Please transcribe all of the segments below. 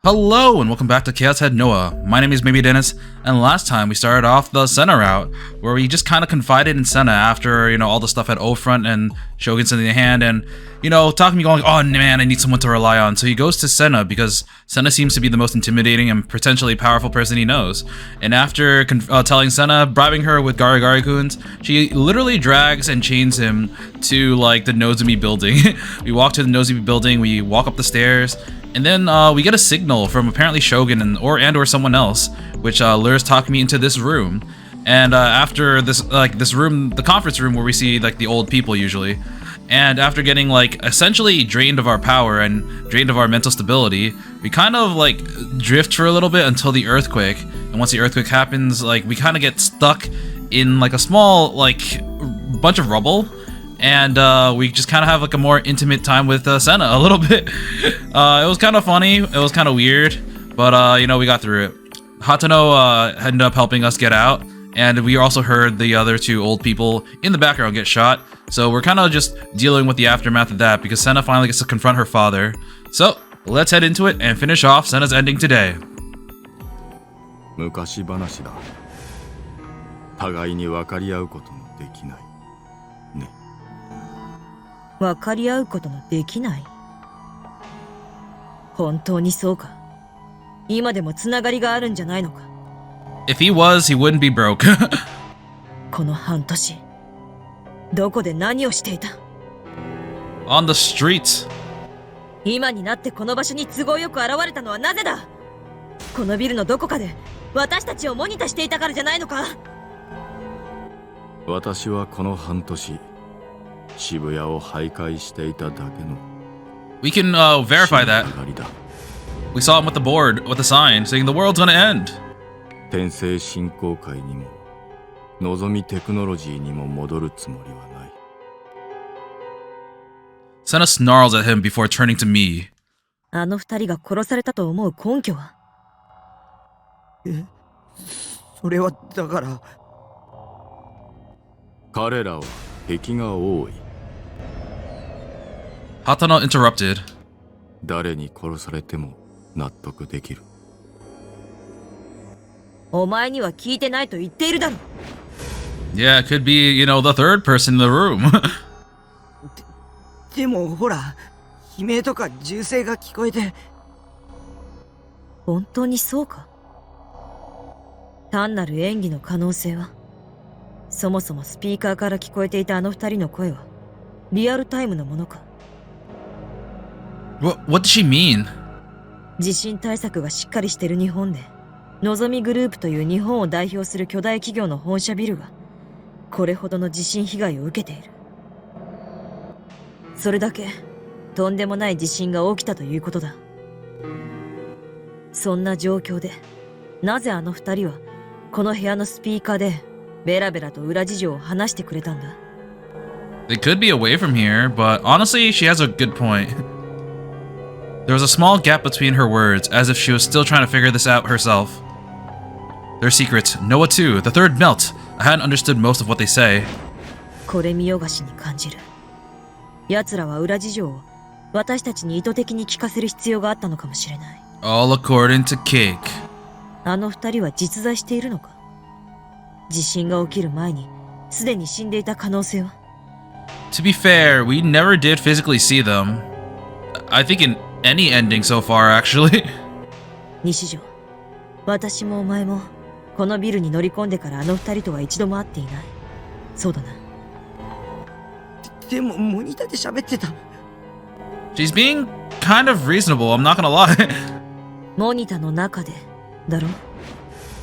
Hello and welcome back to ChäoS Head Noah. My name is Maybe Dennis, and last time we started off the Sena route, where we just kind of confided in Sena after, all the stuff at O-Front and Shogun's in the hand, and, Takumi going, oh man, I need someone to rely on. So he goes to Sena because Sena seems to be the most intimidating and potentially powerful person he knows. And after telling Sena, bribing her with Garigari-kuns, she literally drags and chains him to, the Nozomi building. We walk to the Nozomi building, we walk up the stairs, and then we get a signal from apparently Shogun or someone else, which lures Takumi into this room. And after this, this room, the conference room where we see the old people usually. And after getting essentially drained of our power and drained of our mental stability, we kind of drift for a little bit until the earthquake. And once the earthquake happens, we kind of get stuck in a small bunch of rubble. And we just kind of have a more intimate time with Sena a little bit. It was kind of funny, it was kind of weird, but we got through it. Hatano ended up helping us get out, and we also heard the other two old people in the background get shot. So we're kind of just dealing with the aftermath of that because Sena finally gets to confront her father. So let's head into it and finish off Sena's ending today. 昔話だ。互いに分かり合うことのできない。分かり合うことのできない。本当にそうか。今でもつながりがあるんじゃないのか。If he was, he wouldn't be broke. この半年、どこで何をしていた？ On the streets. 今になってこの場所に都合よく現れたのはなぜだ？このビルのどこかで私たちをモニタしていたからじゃないのか？私はこの半年。渋谷を徘徊していただけの We can verify that. We saw him with the board, with the sign, saying the world's gonna end. 転生振興会にも望みテクノロジーにも戻るつもりはない Sena snarls at him before turning to me. あの二人が殺されたと思う根拠は？それはだから。彼らは敵が多い。Hatano interrupted. 誰に殺されても納得できる。お前には聞いてないと言っているだろ。Yeah, it could be, the third person in the room. でもほら、悲鳴とか銃声が聞こえて。本当にそうか？単なる演技の可能性は？そもそもスピーカーから聞こえていたあの二人の声はリアルタイムのものか？ What does she mean? 地震対策がしっかりしてる日本で、のぞみグループという日本を代表する巨大企業の本社ビルがこれほどの地震被害を受けている。それだけとんでもない地震が起きたということだ。そんな状況でなぜあの二人はこの部屋のスピーカーでベラベラと裏事情を話してくれたんだ。 They could be away from here, but honestly, she has a good point. There was a small gap between her words, as if she was still trying to figure this out herself. Their secrets, Noah too, the third melt. I hadn't understood most of what they say. これ見よがしに感じる。奴らは裏事情を私たちに意図的に聞かせる必要があったのかもしれない。All according to Cake. あの二人は実在しているのか？地震が起きる前にすでに死んでいた可能性は？ To be fair, we never did physically see them. I think in any ending so far, actually. 西条、私もお前もこのビルに乗り込んでからあの二人とは一度も会っていない。そうだな。でもモニターで喋ってた。She's being kind of reasonable, I'm not gonna lie. モニターの中でだろ？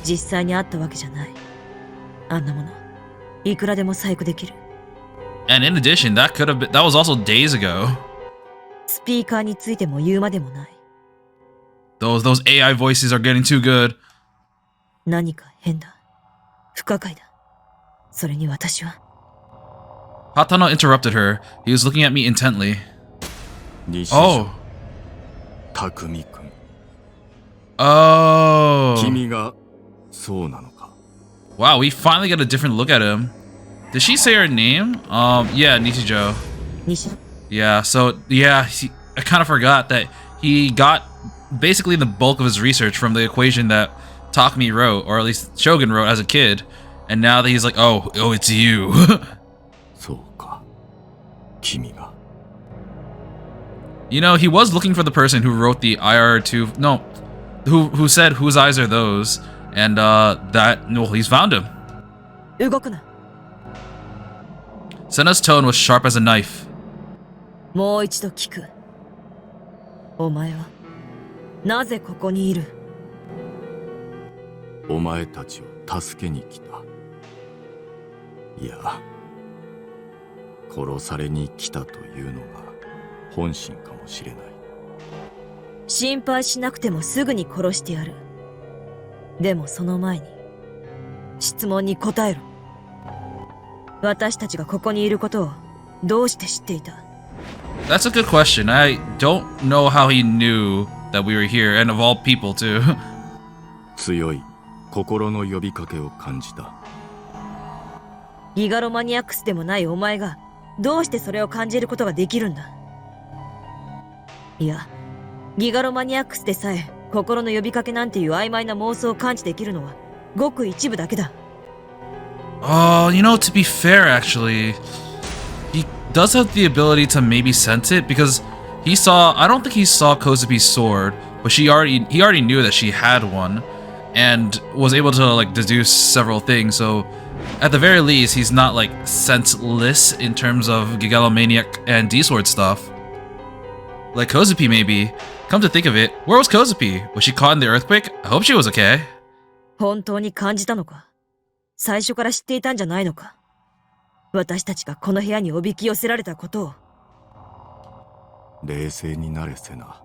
実際に会ったわけじゃない。あんなものいくらでも細工できる。 And in addition, that was also days ago. スピーカーについても言うまでもない。 Those AI voices are getting too good. 何か変だ。不可解だ。それに私は。 Hatano interrupted her. He was looking at me intently. 西 Oh. 匠君。Oh. 君がそうなのか。 Wow, we finally got a different look at him. Did she say her name? Yeah, Nichijo. Nishi. Yeah, so, yeah, I kind of forgot that he got basically the bulk of his research from the equation that Takumi wrote, or at least Shogun wrote as a kid, and now that he's like, oh, it's you. そうか。君が。You know, he was looking for the person who wrote the IR2, no, who said whose eyes are those, and he's found him. 動くな。 Sena's tone was sharp as a knife. もう一度聞く。お前はなぜここにいる？お前たちを助けに来た。いや、殺されに来たというのが本心かもしれない。心配しなくてもすぐに殺してやる。でもその前に質問に答えろ。私たちがここにいることをどうして知っていた？ That's a good question. I don't know how he knew that we were here, and of all people too. 強い心の呼びかけを感じた。ギガロマニアックスでもないお前がどうしてそれを感じることができるんだ？いや、ギガロマニアックスでさえ心の呼びかけなんていう曖昧な妄想を感知できるのはごく一部だけだ。You know, to be fair, actually, he does have the ability to maybe sense it, because I don't think he saw Kozupi's sword, but he already knew that she had one, and was able to like deduce several things. So at the very least, he's not like senseless in terms of Gigalomaniac and D-Sword stuff. Like Kozupi, maybe. Come to think of it, where was Kozupi? Was she caught in the earthquake? I hope she was okay. 本当に感じたのか？最初から知っていたんじゃないのか？私たちがこの部屋におびき寄せられたことを。冷静になれセナ。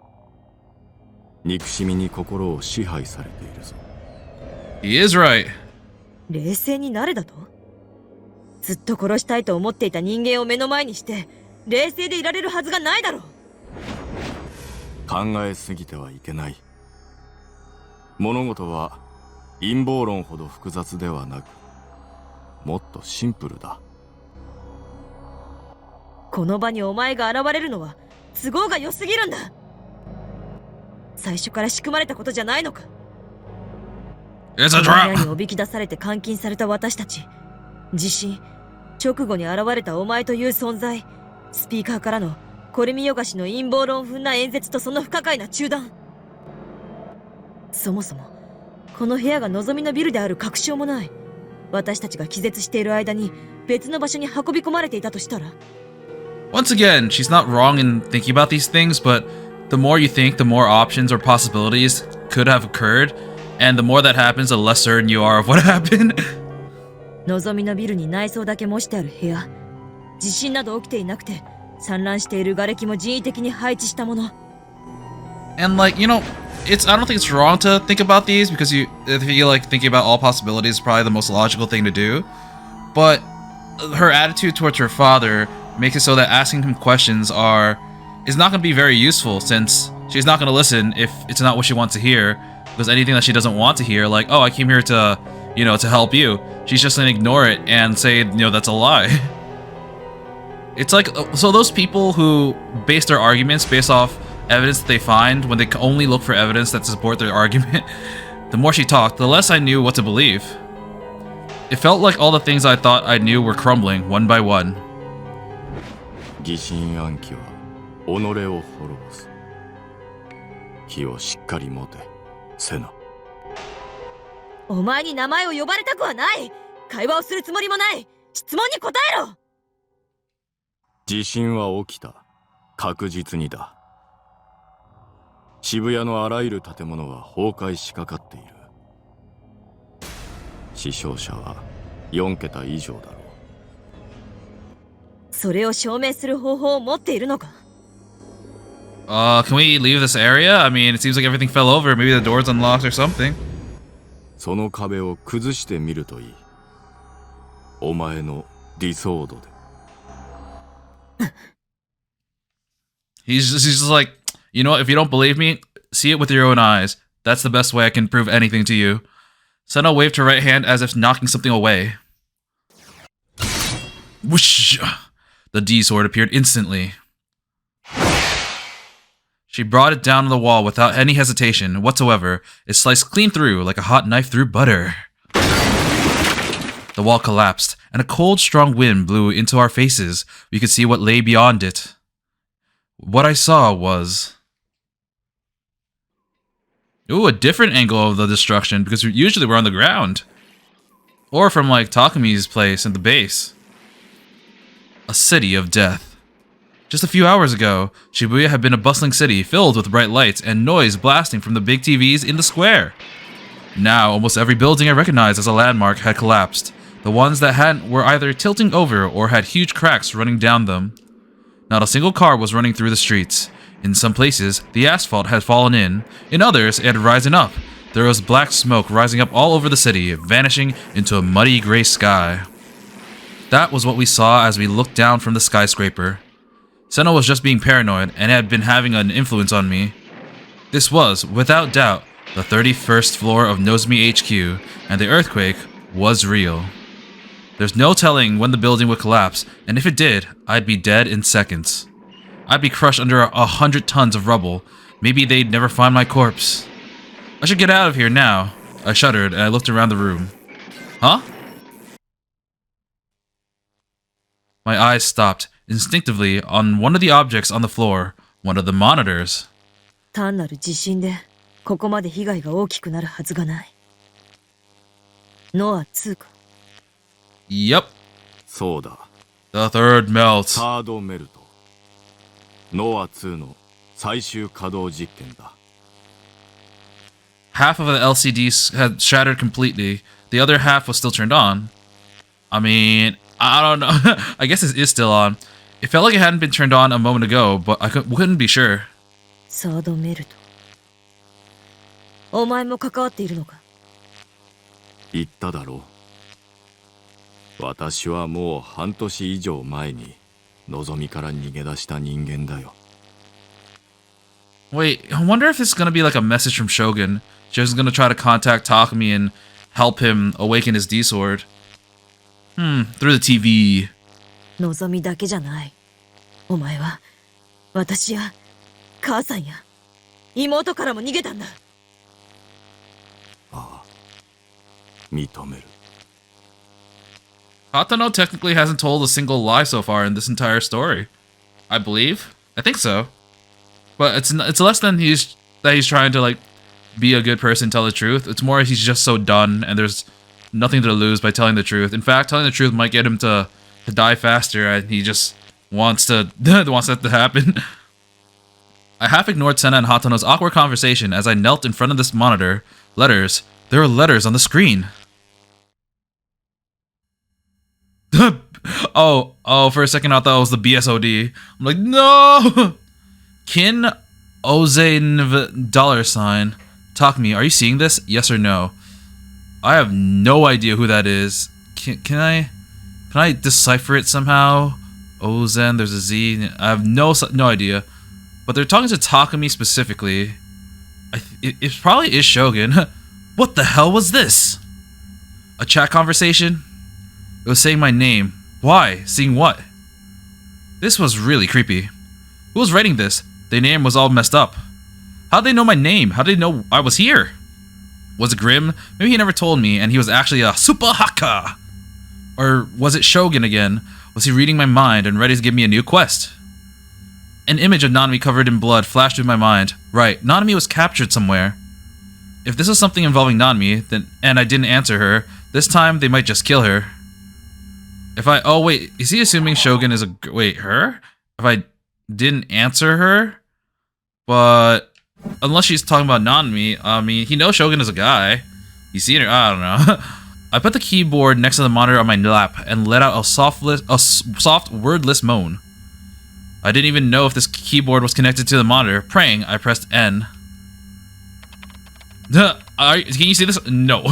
憎しみに心を支配されているぞ。He is right. 冷静になれだと？ずっと殺したいと思っていた人間を目の前にして冷静でいられるはずがないだろう。考えすぎてはいけない。物事は陰謀論ほど複雑ではなく、もっとシンプルだ。この場にお前が現れるのは都合が良すぎるんだ。最初から仕組まれたことじゃないのか。It's a この部屋 trap. におびき出されて監禁された私たち、地震直後に現れたお前という存在、スピーカーからのこれ見よがしの陰謀論風な演説とその不可解な中断。そもそもこの部屋が望みのビルである確証もない。私たちが気絶している間に別の場所に運び込まれていたとしたら。 Once again, she's not wrong in thinking about these things, but the more you think, the more options or possibilities could have occurred, and the more that happens, the less certain you are of what happened. 望みのビルに内装だけ模してある部屋、地震など起きていなくて散乱している瓦礫も人為的に配置したもの。 And like, you know, I don't think it's wrong to think about these, because if you like thinking about all possibilities is probably the most logical thing to do. But her attitude towards her father makes it so that asking him questions is not going to be very useful, since she's not going to listen if it's not what she wants to hear. Because anything that she doesn't want to hear, like, oh, I came here to, to help you, she's just going to ignore it and say, that's a lie. It's like, so those people who base their arguments based off evidence that they find, when they only look for evidence that support their argument, the more she talked, the less I knew what to believe. It felt like all the things I thought I knew were crumbling one by one. 疑心暗鬼は己を滅ぼす。気をしっかり持て、セナ。お前に名前を呼ばれたくはない。会話をするつもりもない。質問に答えろ。地震は起きた。確実にだ。渋谷のあらゆる建物は崩壊しかかっている。死傷者は4桁以上だろう。それを証明する方法を持っているのか？ Can we leave this area? I mean, it seems like everything fell over. Maybe the door's unlocked or something. その壁を崩してみるといい。お前の理想度で。He's just like, if you don't believe me, see it with your own eyes. That's the best way I can prove anything to you. Sena waved her right hand as if knocking something away. Whoosh! The D sword appeared instantly. She brought it down on the wall without any hesitation whatsoever. It sliced clean through like a hot knife through butter. The wall collapsed, and a cold, strong wind blew into our faces. We could see what lay beyond it. What I saw was... Ooh, a different angle of the destruction, because usually we're on the ground. Or from, like, Takami's place at the base. A city of death. Just a few hours ago, Shibuya had been a bustling city filled with bright lights and noise blasting from the big TVs in the square. Now, almost every building I recognized as a landmark had collapsed. The ones that hadn't were either tilting over or had huge cracks running down them. Not a single car was running through the streets. In some places, the asphalt had fallen in. In others, it had risen up. There was black smoke rising up all over the city, vanishing into a muddy gray sky. That was what we saw as we looked down from the skyscraper. Sena was just being paranoid and had been having an influence on me. This was, without doubt, the 31st floor of Nozomi HQ, and the earthquake was real. There's no telling when the building would collapse, and if it did, I'd be dead in seconds. I'd be crushed under 100 tons of rubble. Maybe they'd never find my corpse. I should get out of here now. I shuddered and I looked around the room. Huh? My eyes stopped instinctively on one of the objects on the floor, one of the monitors. 単なる地震でここまで被害が大きくなるはずがない。ノア2か。Yep. そうだ。 The third melt. サードメルト。ノア2の最終稼働実験だ。Half of the LCD had shattered completely. The other half was still turned on. I mean, I don't know. I guess it is still on. It felt like it hadn't been turned on a moment ago, but I couldn't be sure. サードメルト。お前も関わっているのか？言っただろう。私はもう半年以上前にのぞみから逃げ出した人間だよ。Wait, I wonder if this is gonna be like a message from Shogun. Shogun's gonna try to contact Takami and help him awaken his D-Sword. Through the TV. のぞみだけじゃない。お前は私や母さんや妹からも逃げたんだ。ああ、認める。Hatano technically hasn't told a single lie so far in this entire story. I believe. I think so. But it's less than he's trying to like be a good person, tell the truth. It's more he's just so done and there's nothing to lose by telling the truth. In fact, telling the truth might get him to die faster, and he just wants that to happen. I half ignored Sena and Hatano's awkward conversation as I knelt in front of this monitor. Letters. There were letters on the screen. oh, for a second I thought it was the BSOD. I'm like, no! Kin Ozenv $. Takami, are you seeing this? Yes or no? I have no idea who that is. Can I decipher it somehow? Ozen, there's a Z. I have no idea. But they're talking to Takami specifically. It probably is Shogun. What the hell was this? A chat conversation? It was saying my name. Why? Seeing what? This was really creepy. Who was writing this? Their name was all messed up. How'd they know my name? How'd they know I was here? Was it Grim? Maybe he never told me and he was actually a Super Haka. Or was it Shogun again? Was he reading my mind and ready to give me a new quest? An image of Nanami covered in blood flashed through my mind. Right, Nanami was captured somewhere. If this was something involving Nanami, then and I didn't answer her, this time they might just kill her. Oh wait, is he assuming Shogun is her? If I didn't answer her? But unless she's talking about Nanami, I mean, he knows Shogun is a guy. He's seen her, I don't know. I put the keyboard next to the monitor on my lap and let out a soft wordless moan. I didn't even know if this keyboard was connected to the monitor. Praying, I pressed N. Can you see this? No.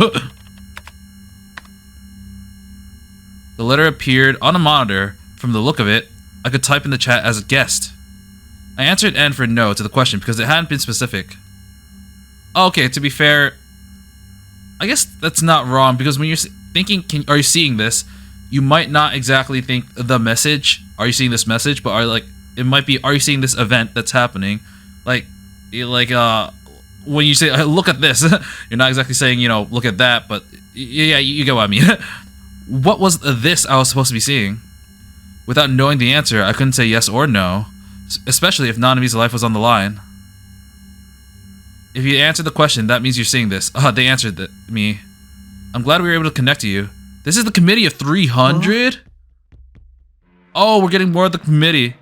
The letter appeared on the monitor. From the look of it, I could type in the chat as a guest. I answered N for no to the question because it hadn't been specific. Okay, to be fair, I guess that's not wrong because when you're thinking, are you seeing this? You might not exactly think the message, are you seeing this message? But it might be, are you seeing this event that's happening? Like, when you say, look at this, you're not exactly saying, look at that, but yeah, you get what I mean. What was this I was supposed to be seeing? Without knowing the answer, I couldn't say yes or no, especially if Nanami's life was on the line. If you answered the question, that means you're seeing this. They answered me. I'm glad we were able to connect to you. This is the committee of 300? Oh, we're getting more of the committee.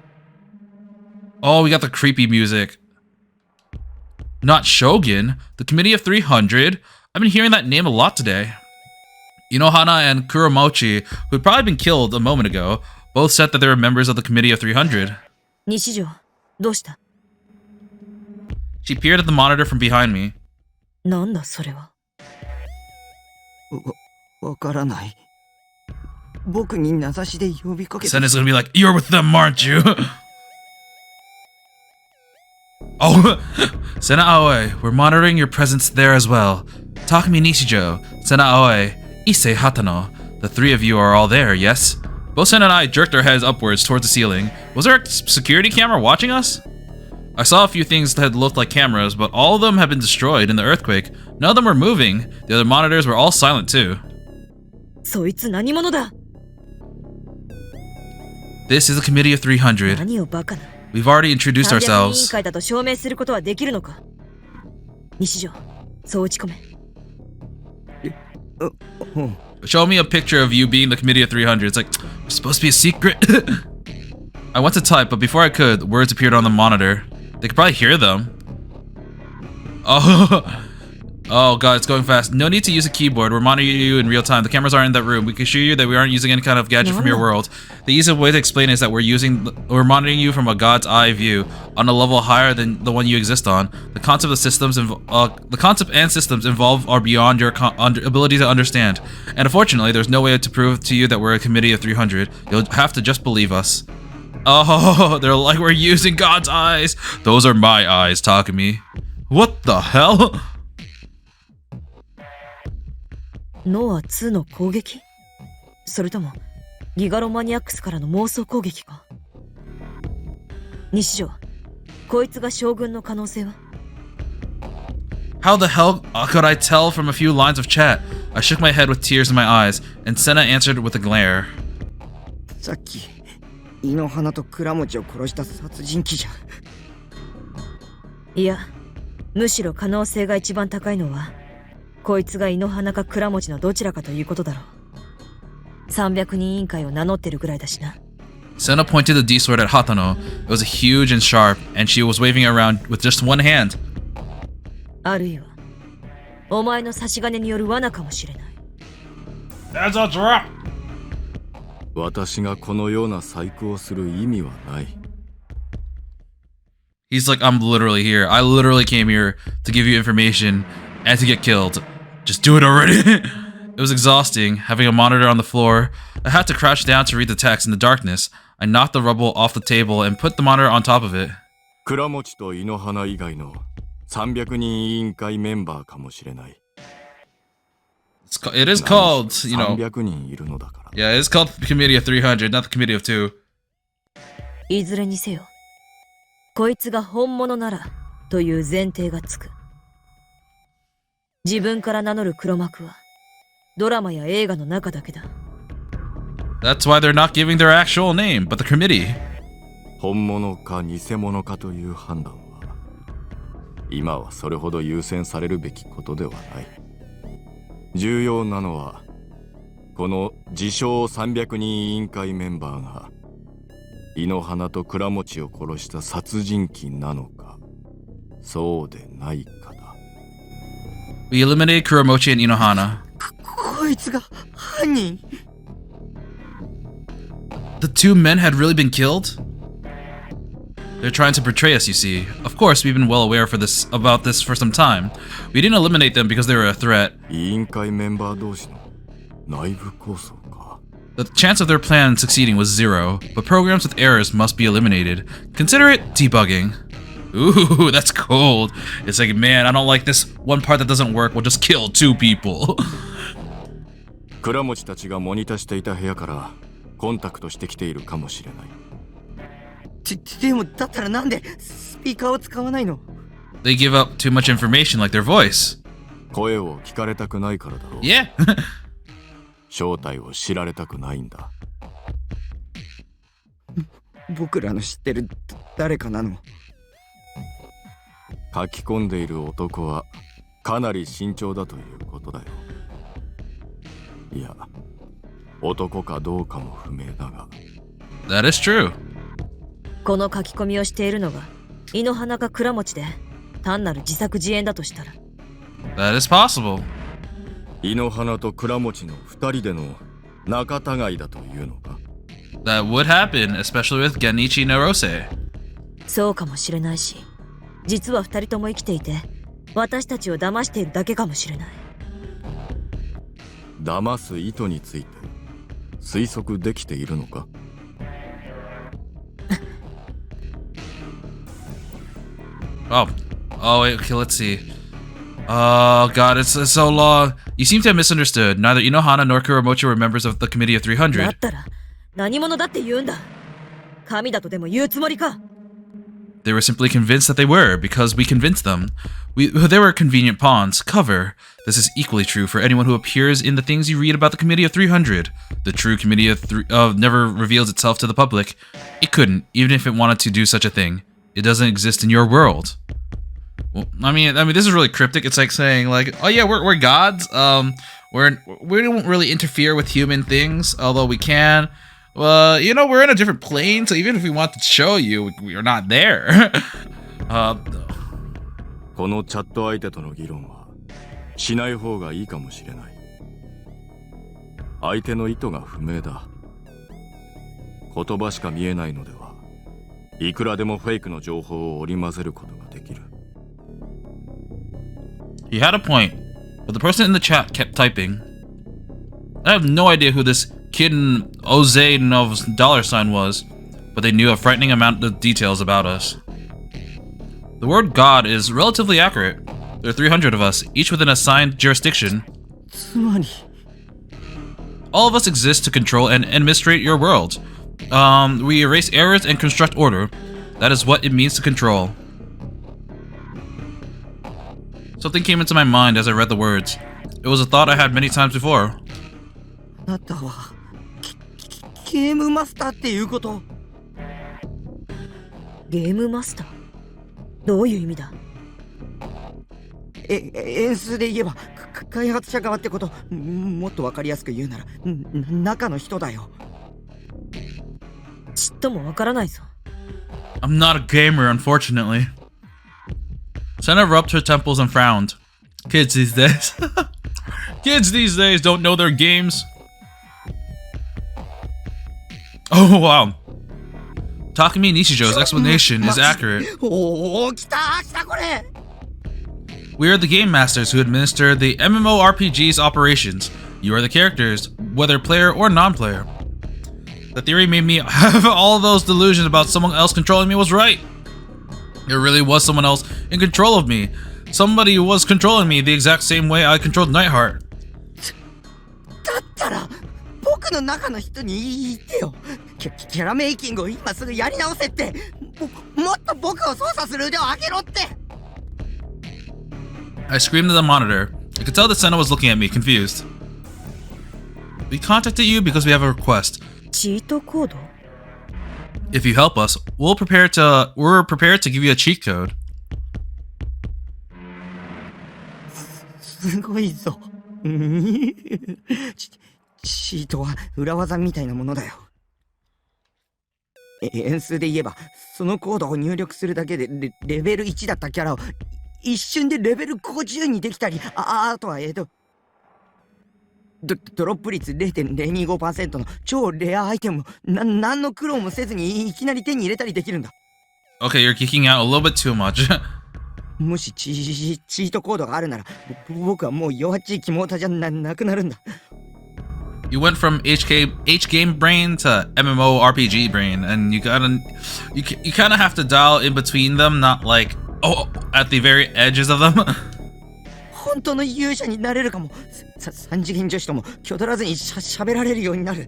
Oh, we got the creepy music. Not Shogun, the committee of 300. I've been hearing that name a lot today. Inohana and Kuromochi, who had probably been killed a moment ago, both said that they were members of the committee of 300. 西条、どうした？ She peered at the monitor from behind me. なんだそれは。わからない。僕に名指しで呼びかけて。 Sena's gonna be like, you're with them, aren't you? Oh, Sena Aoi, we're monitoring your presence there as well. Takumi Nishijo, Sena Aoi, Issei Hatano. The three of you are all there, yes? Both Sena and I jerked our heads upwards towards the ceiling. Was there a security camera watching us? I saw a few things that looked like cameras, but all of them had been destroyed in the earthquake. None of them were moving. The other monitors were all silent too. そいつ何者だ？ This is a committee of 300. 何をバカな。 We've already introduced 300人委員 ourselves. 会だと証明することはできるのか？西条、そう打ち込め。Show me a picture of you being the committee of 300. It's like, it's supposed to be a secret. I went to type, but before I could, words appeared on the monitor. They could probably hear them. Oh god, it's going fast. No need to use a keyboard. We're monitoring you in real time. The cameras aren't in that room. We can assure you that we aren't using any kind of gadget from your world. The easiest way to explain it is that we're monitoring you from a god's eye view on a level higher than the one you exist on. The concept and systems involved are beyond your ability to understand. And unfortunately, there's no way to prove to you that we're a committee of 300. You'll have to just believe us. Oh, they're like, we're using God's eyes. Those are my eyes, Takumi. What the hell? ノア2の攻撃？それともギガロマニアックスからの妄想攻撃か？西条、こいつが将軍の可能性は？ How the hell could I tell from a few lines of chat? I shook my head with tears in my eyes, and Sena answered with a glare. さっき井の花と倉持を殺した殺人鬼じゃ。いや、むしろ可能性が一番高いのはこいつが井の花か倉持のどちらかということだろう。300人委員会を名乗ってるぐらいだしな。Sena pointed the D-sword at Hatano. It was huge and sharp, and she was waving it around with just one hand. あるいはお前の差し金による罠かもしれない。 That's a drop! 私がこのような細工をする意味はない。 He's like, I'm literally here. I literally came here to give you information and to get killed. Just do it already. It was exhausting, having a monitor on the floor. I had to crouch down to read the text in the darkness. I knocked the rubble off the table and put the monitor on top of it. 倉持と井の花以外の300人委員会メンバーかもしれない。It is called, 300人いるのだから。Yeah, it's called the Committee of 300, not the Committee of 2. いずれにせよ、こいつが本物ならという前提がつく。自分から名乗る黒幕はドラマや映画の中だけだ。That's why they're not giving their actual name, but the committee. 本物か偽物かという判断は今はそれほど優先されるべきことではない。重要なのはこの自称300人委員会メンバーが井の花と倉持を殺した殺人鬼なのかそうでないかだ。 We eliminated Kuromochi and Inohana. こいつが犯人。 The two men had really been killed? They're trying to betray us, you see. Of course, we've been well aware about this for some time. We didn't eliminate them because they were a threat. 委員会メンバー同士の内部抗争か。 The chance of their plan succeeding was 0, but programs with errors must be eliminated. Consider it debugging. Ooh, that's cold. It's like, man, I don't like this one part that doesn't work. We'll just kill 2 people. 倉持たちがモニターしていた部屋からコンタクトしてきているかもしれない。でもだったらなんでスピーカーを使わないの？ They give up too much information like their voice. 声を聞かれたくないからだろう。Yeah. 正体を知られたくないんだ。僕らの知ってる誰かなの？書き込んでいる男はかなり慎重だということだよ。いや、男かどうかも不明だが。That is true. この書き込みをしているのが井の花か倉持で単なる自作自演だとしたら。 That is possible. 井の花と倉持の二人での仲違いだというのか？ That would happen, especially with Genichi Narose. そうかもしれないし、実は二人とも生きていて私たちを騙しているだけかもしれない。騙す意図について推測できているのか？Oh, wait, okay, let's see. Oh god, it's so long. You seem to have misunderstood. Neither Inohana nor Kuromochi were members of the Committee of だ 300. ったら何者だって言うんだ。神だとでも言うつもりか。 They were simply convinced that they were, because we convinced them. They were convenient pawns. Cover. This is equally true for anyone who appears in the things you read about the Committee of 300. The true Committee of never reveals itself to the public. It couldn't, even if it wanted to do such a thing. It doesn't exist in your world. Well, I mean, this is really cryptic. It's like saying, like, oh yeah, we're gods. We don't really interfere with human things, although we can. Well, you know, we're in a different plane, so even if we want to show you, we are not there. このチャット相手との議論はしない方がいいかもしれない。相手の意図が不明だ。言葉しか見えないのではいくらでもフェイクの情報を織り交ぜることができる。 He had a point, but the person in the chat kept typing. I have no idea who this kid in Ozenov's $sign was, but they knew a frightening amount of details about us. The word God is relatively accurate. There are 300 of us, each with an assigned jurisdiction. つまり All of us exist to control and administrate your world. We erase errors and construct order. That is what it means to control. Something came into my mind as I read the words. It was a thought I had many times before. あなたはゲームマスターっていうこと？ゲームマスター？どういう意味だ？円数で言えば開発者側ってこと。もっとわかりやすく言うなら中の人だよ。ちっともわからないぞ。 I'm not a gamer, unfortunately. Sena rubbed her temples and frowned. Kids these days. Kids these days don't know their games. Oh, wow. Takumi Nishijo's explanation is accurate. おお、来たこれ。 We are the game masters who administer the MMORPG's operations. You are the characters, whether player or non-player. The theory made me have all those delusions about someone else controlling me was right. There really was someone else in control of me. Somebody was controlling me the exact same way I controlled Nightheart. だったら僕の中の人に言ってよ。キャラメイキングを今すぐやり直せって。もっと僕を操作する腕を上げろって。 I screamed at the monitor. I could tell that Sena was looking at me, confused. We contacted you because we have a request. チートコード？ If you help us, we're prepared to give you a cheat code. すごいぞ。チートは裏技みたいなものだよ。円数で言えばそのコードを入力するだけでレベル1だったキャラを一瞬でレベル50にできたり、あとはドロップ率 0.025% の超レアアイテムを何の苦労もせずにいきなり手に入れたりできるんだ。 Okay, you're geeking out a little bit too much. もしチートコードがあるなら僕はもう弱っちいキモータじゃなくなるんだ。 You went from H game brain to MMORPG brain, and you kind of have to dial in between them, not like at the very edges of them. 本当の勇者になれるかも。三次元女子とも気取らずにしゃべられるようになる。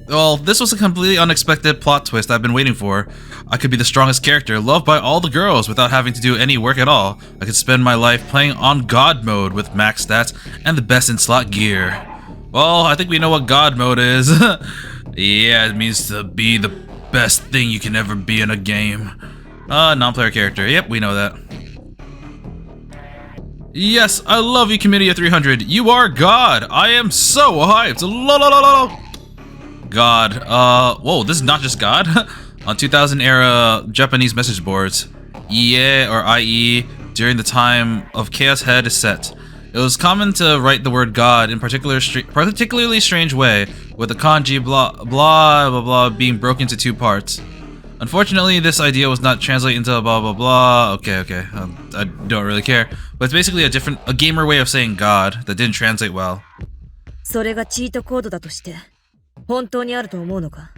Well, this was a completely unexpected plot twist I've been waiting for. I could be the strongest character, loved by all the girls without having to do any work at all. I could spend my life playing on God mode with max stats and the best in slot gear. Well, I think we know what God mode is. Yeah, it means to be the best thing you can ever be in a game. Non-player character. Yep, we know that. Yes, I love you, Committee of 300. You are God. I am so hyped. La la la la. God. Whoa, this is not just God. On 2000 era Japanese message boards, IE or IE during the time of ChäoS head is set. It was common to write the word God in particularly strange way, with the kanji blah blah blah blah being broken into two parts. Unfortunately, this idea was not translated into blah blah blah. Okay. I don't really care, but it's basically a gamer way of saying God that didn't translate well. それがチートコードだとして本当にあると思うのか。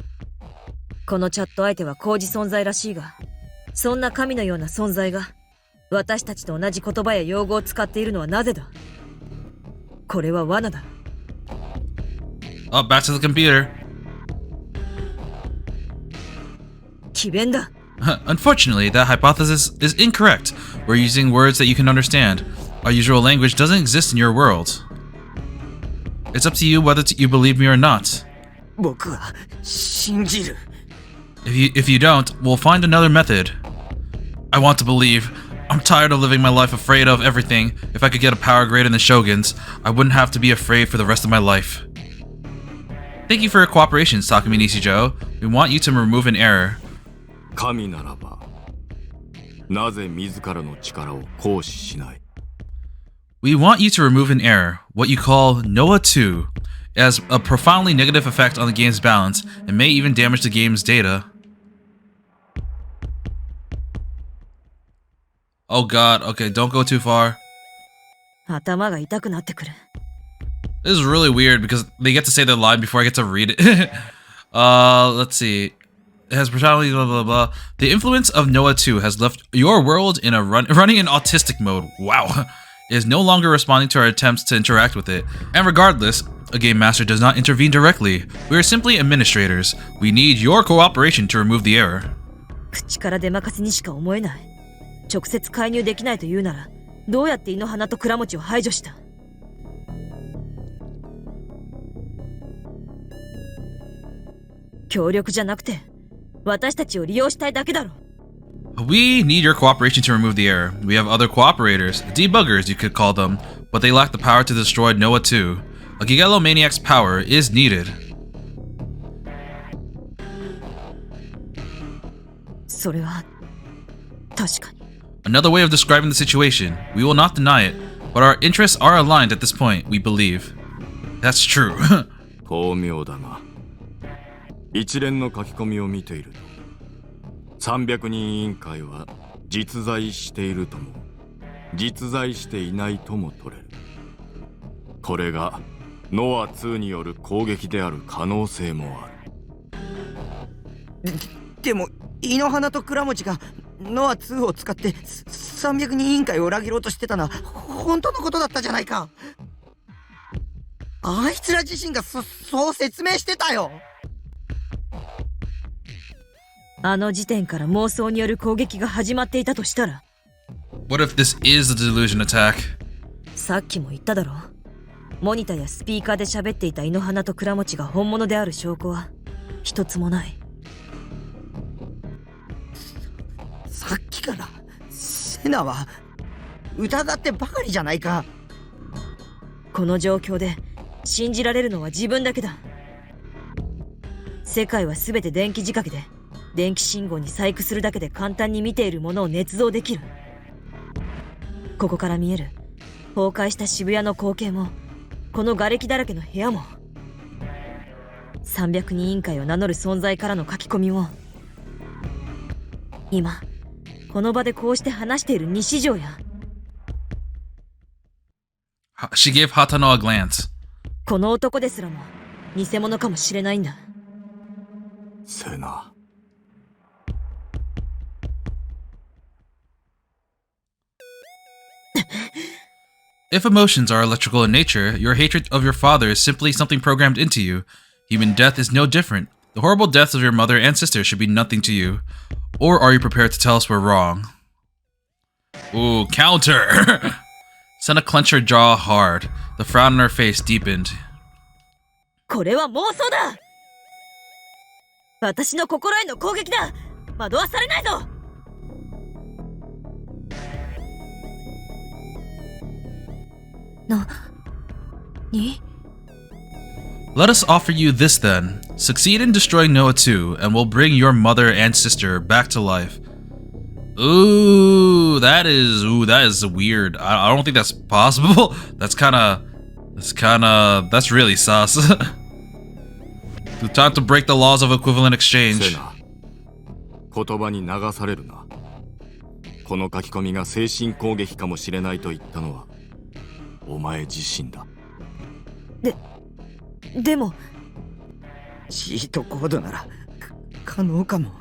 このチャット相手は高次存在らしいが、そんな神のような存在が私たちと同じ言葉や用語を使っているのはなぜだ。これは罠だ。Oh, back to the computer. 詭弁だ。Unfortunately, that hypothesis is incorrect. We're using words that you can understand. Our usual language doesn't exist in your world. It's up to you whether you believe me or not. 僕は信じる。If you don't, we'll find another method. I want to believe. I'm tired of living my life afraid of everything. If I could get a power greater than Shogun's, I wouldn't have to be afraid for the rest of my life. Thank you for your cooperation, Takumi Nishijo. We want you to remove an error. 神ならばなぜ自らの力を行使しない。 We want you to remove an error, what you call Noah 2. It has a profoundly negative effect on the game's balance and may even damage the game's data. Oh god, okay, don't go too far. 頭が痛くなってくる。This is really weird because they get to say their line before I get to read it. Let's see. It has brutality, blah blah blah. The influence of Noah 2 has left your world in running in autistic mode. Wow. It is no longer responding to our attempts to interact with it. And regardless, a game master does not intervene directly. We are simply administrators. We need your cooperation to remove the error. 口から出任せにしか思えない。直接介入できないというなら、どうやって胃の鼻と倉持を排除した？協力じゃなくて、私たちを利用したいだけだろ。We need your cooperation to remove the error. We have other cooperators, debuggers you could call them, but they lack the power to destroy Noah 2. A Gigalomaniac's power is needed. それは確かに。Another way of describing the situation. We will not deny it, but our interests are aligned at this point, we believe. That's true. 巧妙だが一連の書き込みを見ていると300人委員会は実在しているとも実在していないとも取れる。これがノア2による攻撃である可能性もある。でも胃の鼻と倉持がノア2を使って300人委員会を裏切ろうとしてたのは本当のことだったじゃないか。あいつら自身がそう説明してたよ。あの時点から妄想による攻撃が始まっていたとしたら。 What if this is the delusion attack? さっきも言っただろ。モニターやスピーカーで喋っていた胃の鼻と倉持が本物である証拠は一つもない。さっきからセナは疑ってばかりじゃないか。この状況で信じられるのは自分だけだ。世界は全て電気仕掛けで電気信号に細工するだけで簡単に見ているものを捏造できる。ここから見える崩壊した渋谷の光景もこの瓦礫だらけの部屋も300人委員会を名乗る存在からの書き込みも今この場でこうして話している西条や。 She gave Hatano a glance. この男ですらも偽物かもしれないんだ。セナ。If emotions are electrical in nature, your hatred of your father is simply something programmed into you. Human death is no different. The horrible deaths of your mother and sister should be nothing to you. Or are you prepared to tell us we're wrong? Ooh, counter! Sena clenched her jaw hard. The frown on her face deepened. これは妄想だ。私の心への攻撃だ。惑わされないぞ。に Let us offer you this then. Succeed in destroying Noah too, and we'll bring your mother and sister back to life. That is weird. I don't think that's possible. That's really sus. It's time to break the laws of equivalent exchange. セナ、言葉に流されるな。この書き込みが精神攻撃かもしれないと言ったのはお前自身だ。でもチートコードなら可能かも。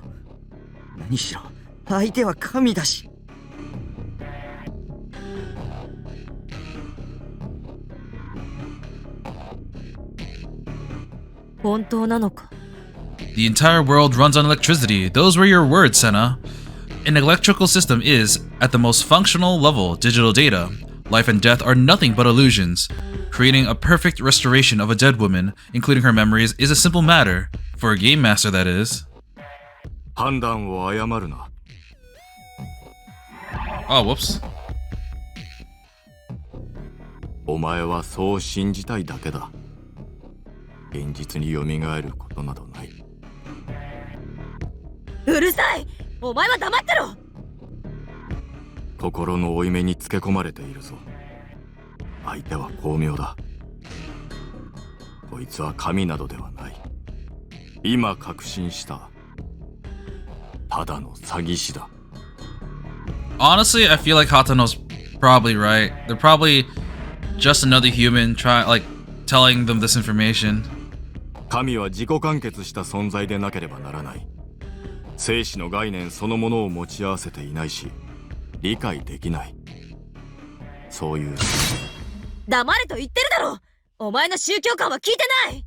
何しろ相手は神だし。本当なのか。 The entire world runs on electricity. Those were your words, Sena. An electrical system is, at the most functional level, digital data. Life and death are nothing but illusions. Creating a perfect restoration of a dead woman, including her memories, is a simple matter. For a game master, that is. 判断を誤るな。Oh, whoops. お前はそう信じたいだけだ。現実に蘇ることなどない。うるさい。お前は黙ってろ。心の負い目につけ込まれているぞ。相手は巧妙だ。こいつは神などではない。今確信した。ただの詐欺師だ。Honestly, I feel like Hatano's probably right. They're probably just another human telling them this information. 神は自己完結した存在でなければならない。生死の概念そのものを持ち合わせていないし、理解できない。そういう。黙れと言ってるだろ。お前の宗教観は聞いてない。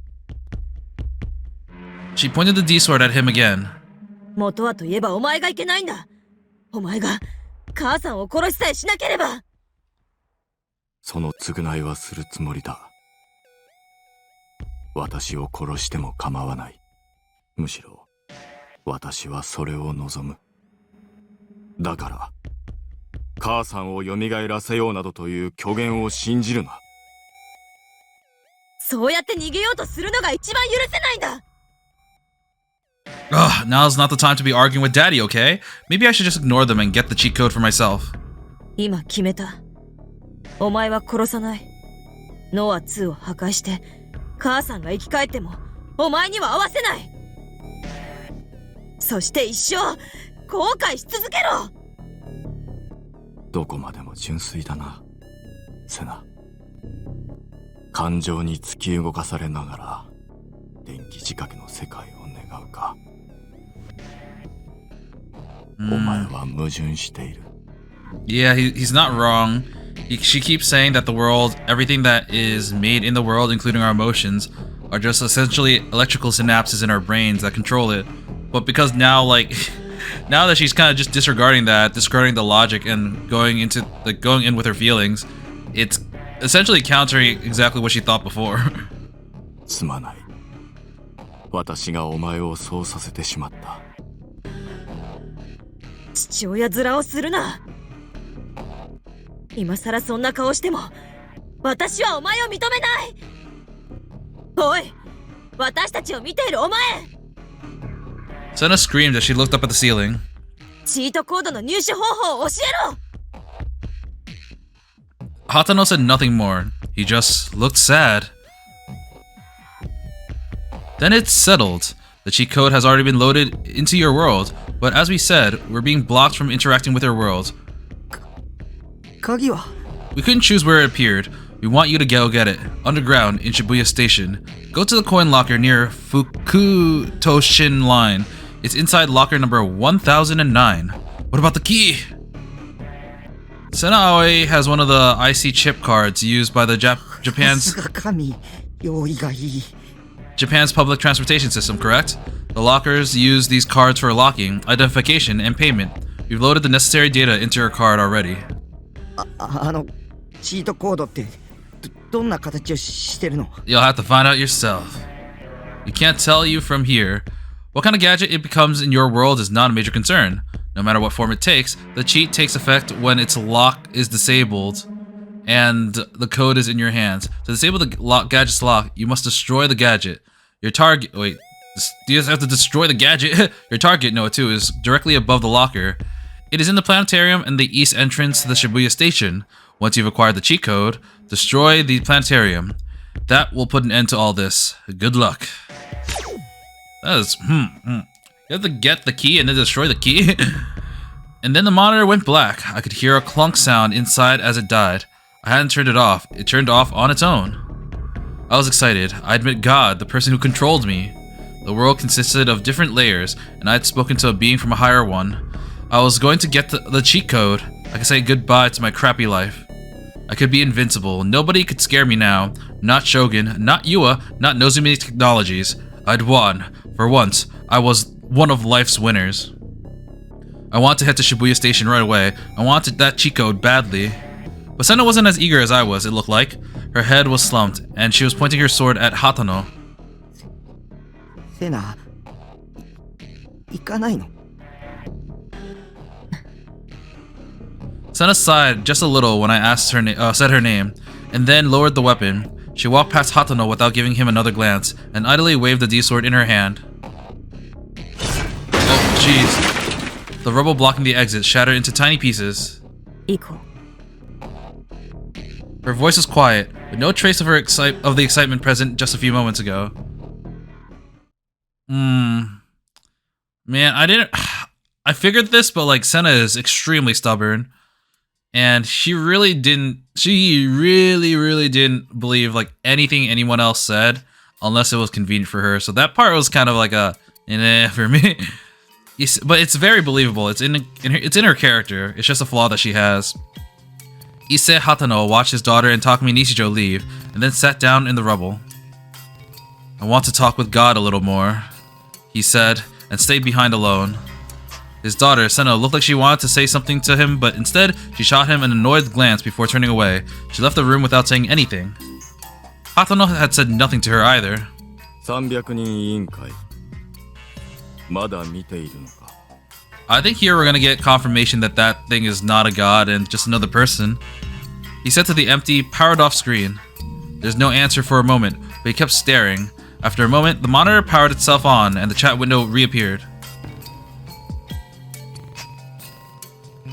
She pointed the D-sword at him again. 元はといえばお前がいけないんだ。お前が母さんを殺しさえしなければ。その償いはするつもりだ。私を殺しても構わない。むしろ私はそれを望む。だから母さんを蘇らせようなどという虚言を信じるな。そうやって逃げようとするのが一番許せないんだ。Ugh, now's not the time to be arguing with Daddy, okay? Maybe I should just ignore them and get the cheat code for myself. 今決めた。お前は殺さない。ノア2を破壊して母さんが生き返ってもお前には合わせない。そして一生後悔し続けろ。どこまでも純粋だな、セナ。感情に突き動かされながら電気仕掛けの世界を願うか。お前は矛盾している。Yeah, he's not wrong. She keeps saying that the world, everything that is made in the world, including our emotions, are just essentially electrical synapses in our brains that control it. But because now, now that she's kind of just disregarding the logic and going in with her feelings, it's essentially countering exactly what she thought before. すまない。私がお前をそうさせてしまった。父親面をするな。今さらそんな顔しても私はお前を認めない。おい、私たちを見ているお前。Sena screamed as she looked up at the ceiling. チートコードの入手方法を教えろ。Hatano said nothing more. He just looked sad. Then it's settled. The cheat code has already been loaded into your world, but as we said, we're being blocked from interacting with your world. 鍵は We couldn't choose where it appeared. We want you to go get it. Underground in Shibuya Station. Go to the coin locker near Fukutoshin Line. It's inside locker number 1009. What about the key? Sena Aoi has one of the IC chip cards used by the Japan's... さすが神、用意がいい。Japan's public transportation system, correct? The lockers use these cards for locking, identification, and payment. We've loaded the necessary data into your card already. チートコードってどんな形をしてるの？ You'll have to find out yourself. We can't tell you from here. What kind of gadget it becomes in your world is not a major concern. No matter what form it takes, the cheat takes effect when its lock is disabled and the code is in your hands. To disable the gadget's lock, you must destroy the gadget. Your target... Wait. You just have to destroy the gadget. Your target, Noah 2, is directly above the locker. It is in the planetarium and the east entrance to the Shibuya station. Once you've acquired the cheat code, destroy the planetarium. That will put an end to all this. Good luck. That is... You have to get the key and then destroy the key. And then the monitor went black. I could hear a clunk sound inside as it died. I hadn't turned it off. It turned off on its own. I was excited. I admit God, the person who controlled me. The world consisted of different layers, and I had spoken to a being from a higher one. I was going to get the cheat code. I could say goodbye to my crappy life. I could be invincible. Nobody could scare me now. Not Shogun, not Yua, not Nozomi Technologies. I'd won. For once, I was one of life's winners. I wanted to head to Shibuya Station right away. I wanted that cheat code badly. But Sena wasn't as eager as I was, it looked like. Her head was slumped, and she was pointing her sword at Hatano. セナ、行かないの？ Sena sighed just a little when I asked her said her name, and then lowered the weapon. She walked past Hatano without giving him another glance, and idly waved the D-sword in her hand. Oh, jeez. The rubble blocking the exit shattered into tiny pieces. Equal. Her voice was quiet, with no trace of the excitement present just a few moments ago. Man, I figured this, but like Sena is extremely stubborn. And she really didn't believe like anything anyone else said unless it was convenient for her. So that part was kind of like a for me. But it's very believable. It's in her character. It's just a flaw that she has. Issei Hatano watched his daughter and Takumi Nishijo leave, and then sat down in the rubble. I want to talk with God a little more, he said, and stayed behind alone. His daughter, Sena, looked like she wanted to say something to him, but instead, she shot him an annoyed glance before turning away. She left the room without saying anything. Hatano had said nothing to her either. 300人委員会まだ見ているのか I think here we're gonna get confirmation that that thing is not a god and just another person. He said to the empty, powered-off screen. There's no answer for a moment, but he kept staring. After a moment, the monitor powered itself on and the chat window reappeared.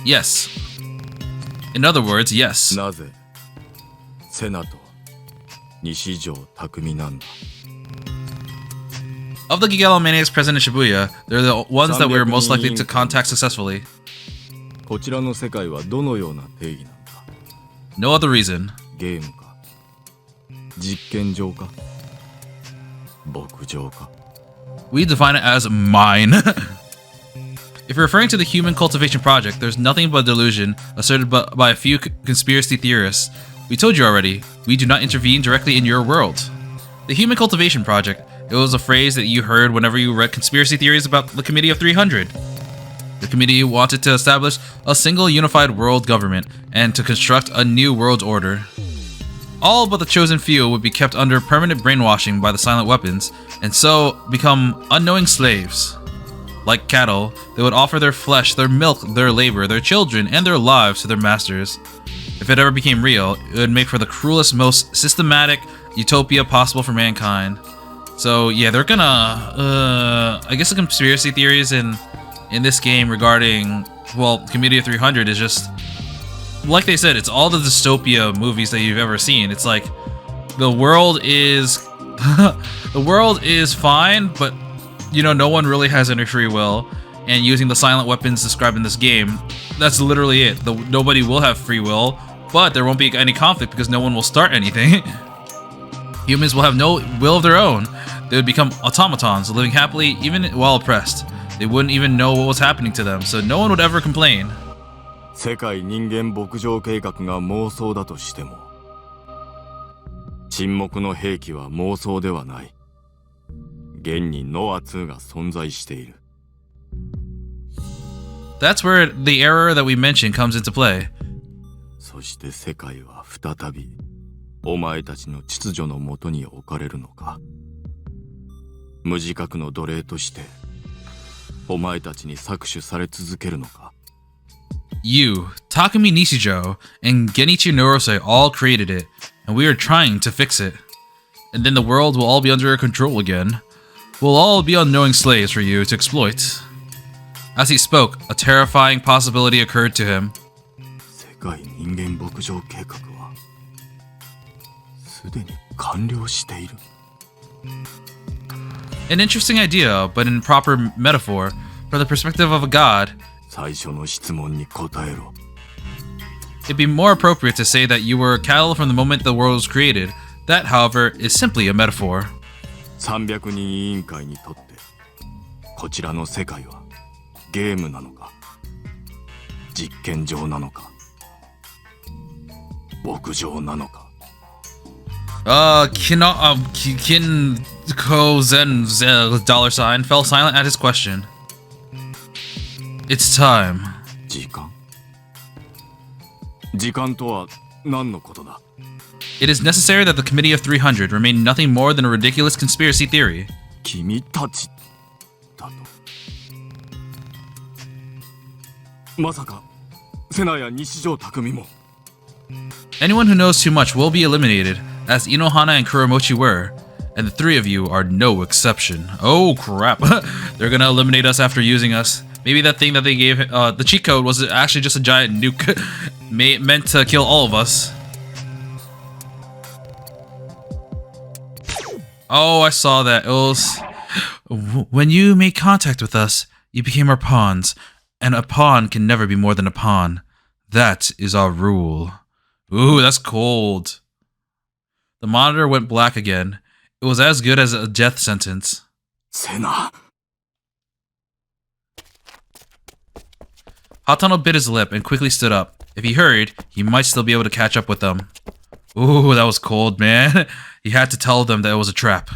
Yes. In other words, yes. なぜセナと西条匠なんだ Of the Gigalomaniacs present in Shibuya, they're the ones that we're most likely to contact successfully. こちらの世界はどのような定義なんだ No other reason. ゲームか実験場か牧場か We define it as mine. If you're referring to the Human Cultivation Project, there's nothing but delusion asserted by a few conspiracy theorists. We told you already, we do not intervene directly in your world. The Human Cultivation Project, it was a phrase that you heard whenever you read conspiracy theories about the Committee of 300. The committee wanted to establish a single unified world government and to construct a new world order. All but the chosen few would be kept under permanent brainwashing by the silent weapons, and so become unknowing slaves. Like cattle, they would offer their flesh, their milk, their labor, their children, and their lives to their masters. If it ever became real, it would make for the cruelest, most systematic utopia possible for mankind. So yeah, they're gonna, I guess the conspiracy theories in this game regarding, well, Committee of 300 is just, like they said, it's all the dystopia movies that you've ever seen. It's like, the world is, the world is fine, but, you know, no one really has any free will. And using the silent weapons described in this game, that's literally it. Nobody will have free will, but there won't be any conflict because no one will start anything. Humans will have no will of their own. They would become automatons, living happily even while oppressed. They wouldn't even know what was happening to them, so no one would ever complain. 世界人間牧場計画が妄想だとしても沈黙の兵器は妄想ではない現にノア2が存在している。 That's where the error that we mentioned comes into play. そして世界は再びお前たちの秩序のもとに置かれるのか。無自覚の奴隷としてお前たちに搾取され続けるのか。 You, Takumi Nishijo, and Genichi Norose all created it, and we are trying to fix it. And then the world will all be under our control again. We'll all be unknowing slaves for you to exploit. As he spoke, a terrifying possibility occurred to him. 世界人間牧場計画はすでに完了している。 An interesting idea, but in proper metaphor, from the perspective of a god, 最初の質問に答えろ。 it'd be more appropriate to say that you were cattle from the moment the world was created. That, however, is simply a metaphor. 300人委員会にとってこちらの世界はゲームなのか実験場なのか牧場なのか。 Kinko Zen $sign fell silent at his question. It's time. 時間？時間とは何のことだ？ It is necessary that the Committee of 300 remain nothing more than a ridiculous conspiracy theory. 君たちだと。まさかセナや西条匠も。 Anyone who knows too much will be eliminated, as Inohana and Kuromochi were, and the three of you are no exception. Oh crap, they're gonna eliminate us after using us. Maybe that thing that they gave, the cheat code was actually just a giant nuke meant to kill all of us. Oh, I saw that. It was... When you made contact with us, you became our pawns, and a pawn can never be more than a pawn. That is our rule. Ooh, that's cold. The monitor went black again. It was as good as a death sentence. セナ。 Hatano bit his lip and quickly stood up. If he hurried, he might still be able to catch up with them. Ooh, that was cold, man. He had to tell them that it was a trap.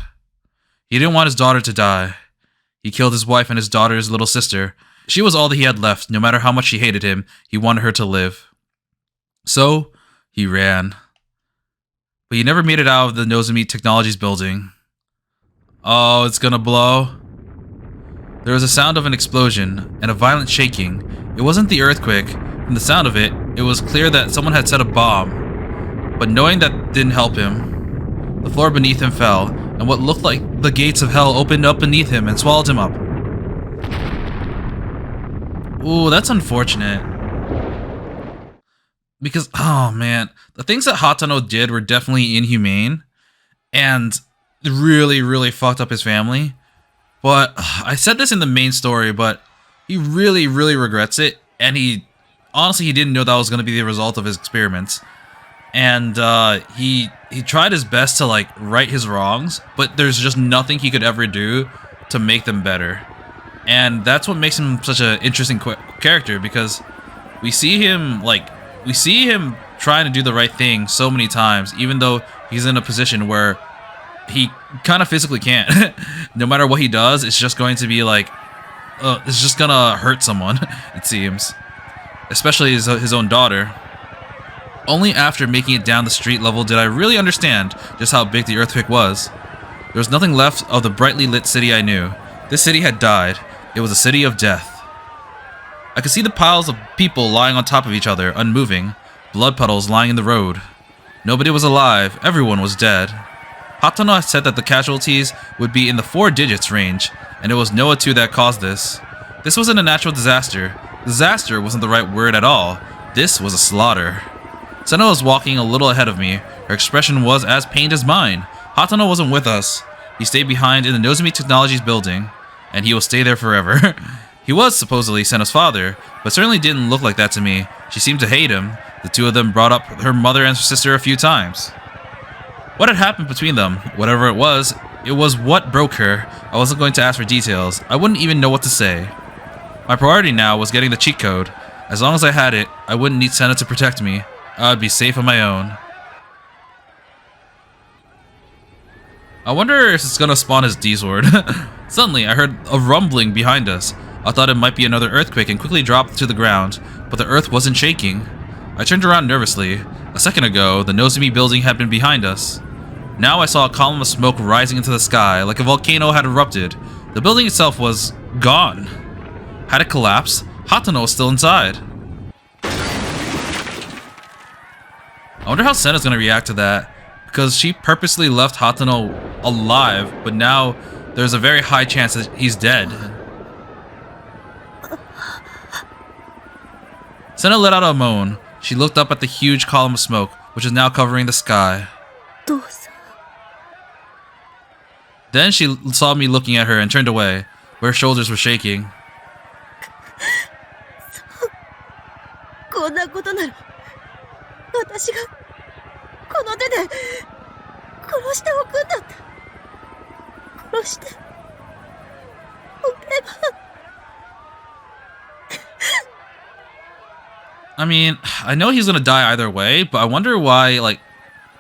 He didn't want his daughter to die. He killed his wife and his daughter's little sister. She was all that he had left. No matter how much she hated him, he wanted her to live. So, he ran. But he never made it out of the Nozomi Technologies building. Oh, it's gonna blow. There was a sound of an explosion and a violent shaking. It wasn't the earthquake. From the sound of it, it was clear that someone had set a bomb. But knowing that didn't help him. The floor beneath him fell, and what looked like the gates of hell opened up beneath him and swallowed him up. Ooh, that's unfortunate. Because, oh man, the things that Hatano did were definitely inhumane and really, really fucked up his family. But I said this in the main story, but he really, really regrets it. And he didn't know that was going to be the result of his experiments. And he tried his best to like right his wrongs, but there's just nothing he could ever do to make them better. And that's what makes him such an interesting character, because we see him trying to do the right thing so many times, even though he's in a position where he kind of physically can't. No matter what he does, it's just going to be like, it's just gonna hurt someone, it seems. Especially his own daughter. Only after making it down the street level did I really understand just how big the earthquake was. There was nothing left of the brightly lit city I knew. This city had died. It was a city of death. I could see the piles of people lying on top of each other, unmoving, blood puddles lying in the road. Nobody was alive, everyone was dead. Hatano had said that the casualties would be in the 4 digits range, and it was Noah 2 that caused this. This wasn't a natural disaster. Disaster wasn't the right word at all. This was a slaughter. Sena was walking a little ahead of me. Her expression was as pained as mine. Hatano wasn't with us. He stayed behind in the Nozomi Technologies building, and he will stay there forever. He was supposedly Sena's father, but certainly didn't look like that to me. She seemed to hate him. The two of them brought up her mother and sister a few times. What had happened between them, whatever it was what broke her. I wasn't going to ask for details. I wouldn't even know what to say. My priority now was getting the cheat code. As long as I had it, I wouldn't need Sena to protect me. I would be safe on my own. I wonder if it's gonna spawn his D-sword. Suddenly, I heard a rumbling behind us. I thought it might be another earthquake and quickly dropped to the ground, but the earth wasn't shaking. I turned around nervously. A second ago, the Nozomi building had been behind us. Now I saw a column of smoke rising into the sky, like a volcano had erupted. The building itself was gone. Had it collapsed? Hatano was still inside. I wonder how Sena's gonna react to that, because she purposely left Hatano alive, but now there's a very high chance that he's dead. Sena let out a moan. She looked up at the huge column of smoke, which is now covering the sky. Then she saw me looking at her and turned away, where her shoulders were shaking. こんなことなら私がこの手で殺しておくんだった殺しておけば I mean, I know he's gonna die either way, but I wonder why, like,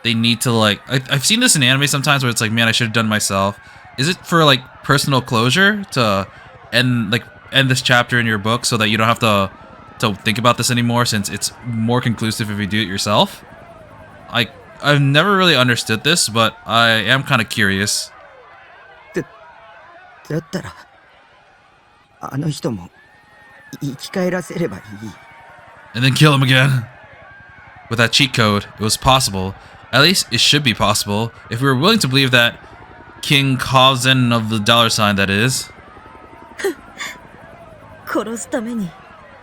they need to, like... I've seen this in anime sometimes where it's like, man, I should have done myself. Is it for, like, personal closure to end this chapter in your book so that you don't have to think about this anymore, since it's more conclusive if you do it yourself? I've never really understood this, but I am kind of curious. だったらあの人も生き返らせればいい And then kill him again. With that cheat code, it was possible. At least it should be possible, if we were willing to believe that King Kazen of the dollar sign, that is. 殺すために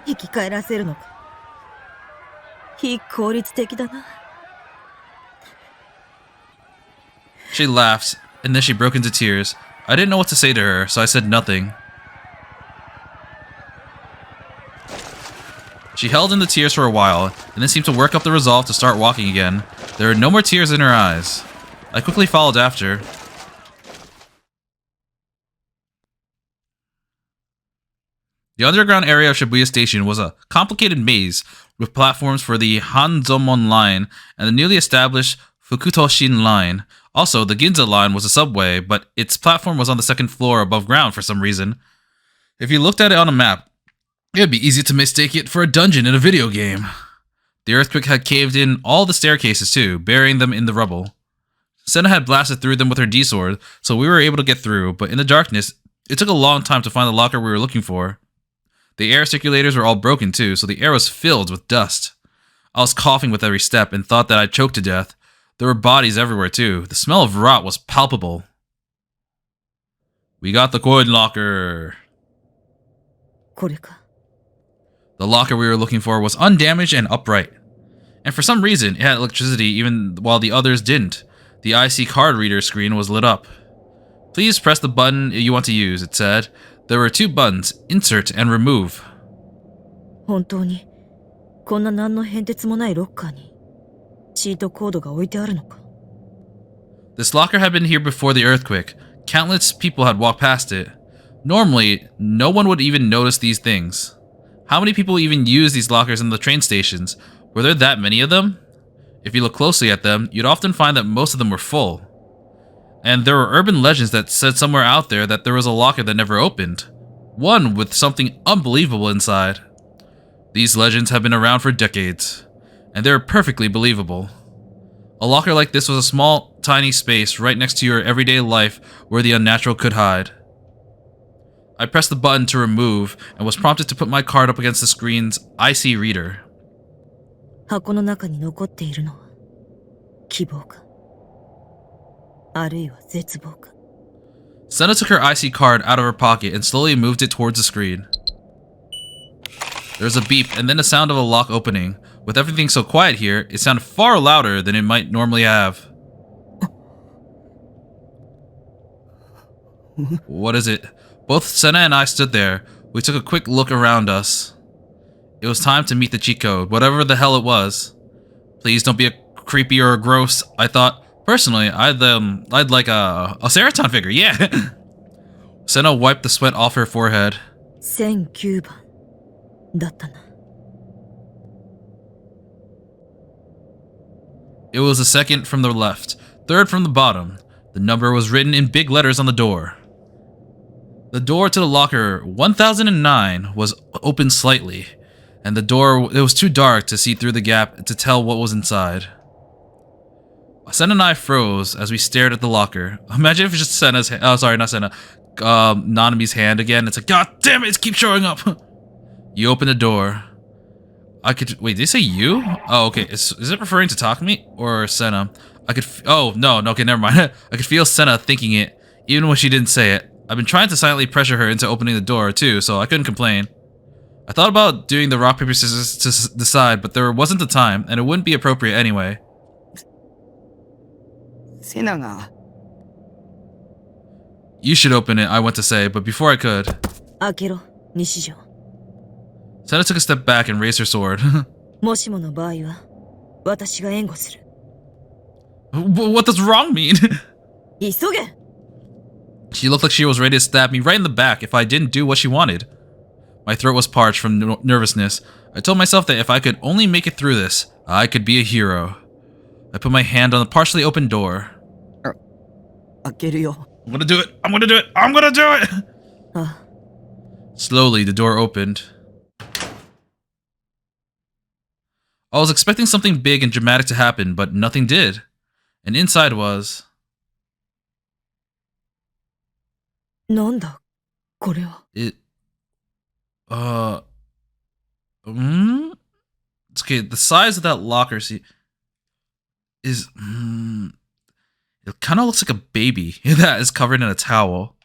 生き返らせるのか非効率的だな She laughed, and then she broke into tears. I didn't know what to say to her, so I said nothing. She held in the tears for a while, and then seemed to work up the resolve to start walking again. There were no more tears in her eyes. I quickly followed after. The underground area of Shibuya Station was a complicated maze with platforms for the Hanzomon line and the newly established Fukutoshin line. Also, the Ginza line was a subway, but its platform was on the second floor above ground for some reason. If you looked at it on a map, it would be easy to mistake it for a dungeon in a video game. The earthquake had caved in all the staircases too, burying them in the rubble. Sena had blasted through them with her D-sword, so we were able to get through, but in the darkness, it took a long time to find the locker we were looking for. The air circulators were all broken too, so the air was filled with dust. I was coughing with every step and thought that I'd choke to death. There were bodies everywhere too. The smell of rot was palpable. We got the coin locker. これか The locker we were looking for was undamaged and upright. And for some reason, it had electricity even while the others didn't. The IC card reader screen was lit up. Please press the button you want to use, it said. There were two buttons, insert and remove. 本当にこんな何の変哲もないロッカーにチートコードが置いてあるのか This locker had been here before the earthquake. Countless people had walked past it. Normally, no one would even notice these things. How many people even use these lockers in the train stations? Were there that many of them? If you look closely at them, you'd often find that most of them were full. And there were urban legends that said somewhere out there that there was a locker that never opened. One with something unbelievable inside. These legends have been around for decades, and they're perfectly believable. A locker like this was a small, tiny space right next to your everyday life where the unnatural could hide. I pressed the button to remove and was prompted to put my card up against the screen's IC reader. 箱の中に残っているのは希望かあるいは絶望か Sena took her IC card out of her pocket and slowly moved it towards the screen. There was a beep and then the sound of a lock opening. With everything so quiet here, it sounded far louder than it might normally have. What is it? Both Sena and I stood there. We took a quick look around us. It was time to meet the cheat code, whatever the hell it was. Please don't be a creepy or gross, I thought. Personally, I'd like a Seraton figure, yeah. Sena wiped the sweat off her forehead. 1009番だったな It was the second from the left, third from the bottom. The number was written in big letters on the door. The door to the locker 1009 was open slightly, and it was too dark to see through the gap to tell what was inside. Sena and I froze as we stared at the locker. Imagine if it's just Sena's hand. Oh, sorry, not Sena. Nanami's hand again. It's like, God damn it, it keeps showing up. You open the door. Wait, did they say you? Oh, okay. Is it referring to Takumi or Sena? Oh, no, okay, never mind. I could feel Sena thinking it, even when she didn't say it. I've been trying to silently pressure her into opening the door, too, so I couldn't complain. I thought about doing the rock, paper, scissors to decide, but there wasn't the time, and it wouldn't be appropriate anyway. セナが You should open it, I went to say, but before I could, 開けろ、西条。 Sena took a step back and raised her sword. もしもの場合は、私が援護する。What does wrong mean? 急げ She looked like she was ready to stab me right in the back if I didn't do what she wanted. My throat was parched from nervousness. I told myself that if I could only make it through this, I could be a hero. I put my hand on the partially open door. 開けるよ。 I'm gonna do it! I'm gonna do it! I'm gonna do it! あ、 Slowly, the door opened. I was expecting something big and dramatic to happen, but nothing did. And inside was... なんだこれは。 It... It's okay, the size of that locker seat is... It kind of looks like a baby that is covered in a towel.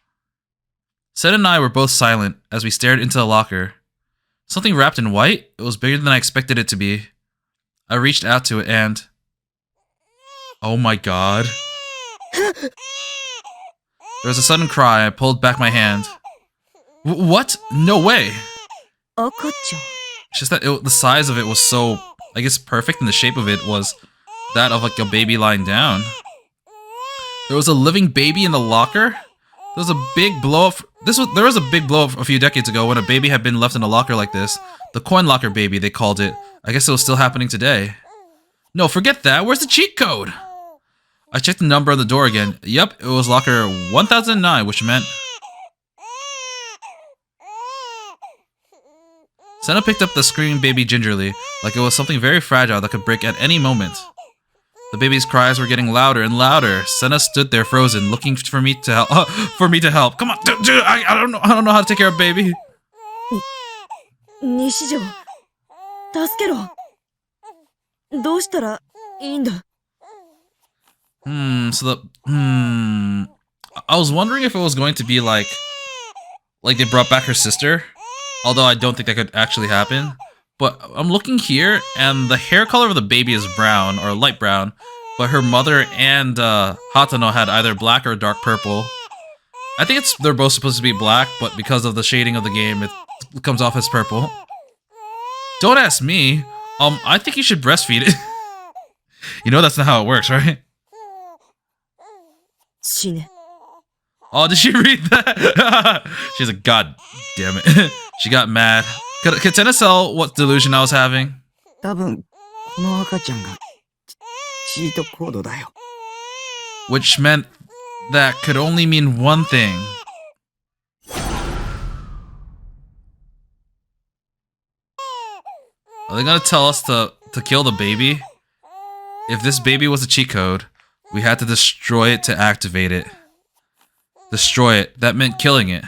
Sena and I were both silent as we stared into the locker. Something wrapped in white? It was bigger than I expected it to be. I reached out to it and... Oh my god. There was a sudden cry. I pulled back my hand. What? No way! 赤ちゃん。 It's just that the size of it was so, I guess, perfect, and the shape of it was that of like a baby lying down. There was a living baby in the locker? There was a big blow up. There was a big blow up a few decades ago when a baby had been left in a locker like this. The coin locker baby, they called it. I guess it was still happening today. No, forget that. Where's the cheat code? I checked the number on the door again. Yep, it was locker 1009, which meant... Sena picked up the screaming baby gingerly, like it was something very fragile that could break at any moment. The baby's cries were getting louder and louder. Sena stood there frozen, looking for me to help. Come on, dude, I don't know how to take care of baby. 西条、助けろ。どうしたらいいんだ。 I was wondering if it was going to be like they brought back her sister, although I don't think that could actually happen. But I'm looking here, and the hair color of the baby is brown, or light brown, but her mother and Hatano had either black or dark purple. I think they're both supposed to be black, but because of the shading of the game, it comes off as purple. Don't ask me. I think you should breastfeed it. You know that's not how it works, right? 死ね。 Oh, did she read that? She's like, God damn it. She got mad. Could Sena tell what delusion I was having? 多分この赤ちゃんがチートコードだよ。 Which meant that could only mean one thing. Are they gonna tell us to kill the baby? If this baby was a cheat code, we had to destroy it to activate it. Destroy it. That meant killing it.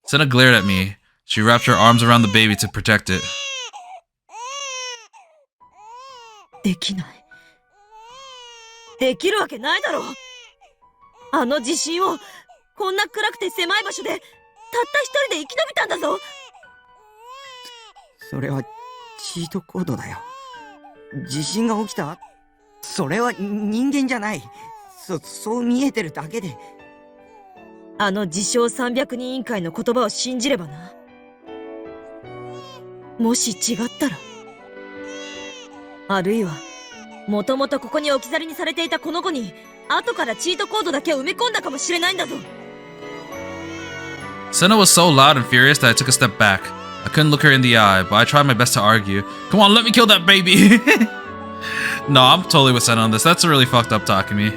Sena glared at me. She wrapped her arms around the baby to protect it. できない。できるわけないだろ。あの地震をこんな暗くて狭い場所でたった一人で生き延びたんだぞ。それはチートコードだよ。地震が起きた？それは人間じゃない。そう見えてるだけで。あの自称300人委員会の言葉を信じればな。もし違ったら、あるいはもともとここに置き去りにされていたこの子に後からチートコードだけを埋め込んだかもしれないんだぞ。 Sena was so loud and furious that I took a step back. I couldn't look her in the eye, but I tried my best to argue. Come on, let me kill that baby! No, I'm totally with Sena on this. That's really fucked up, Takumi.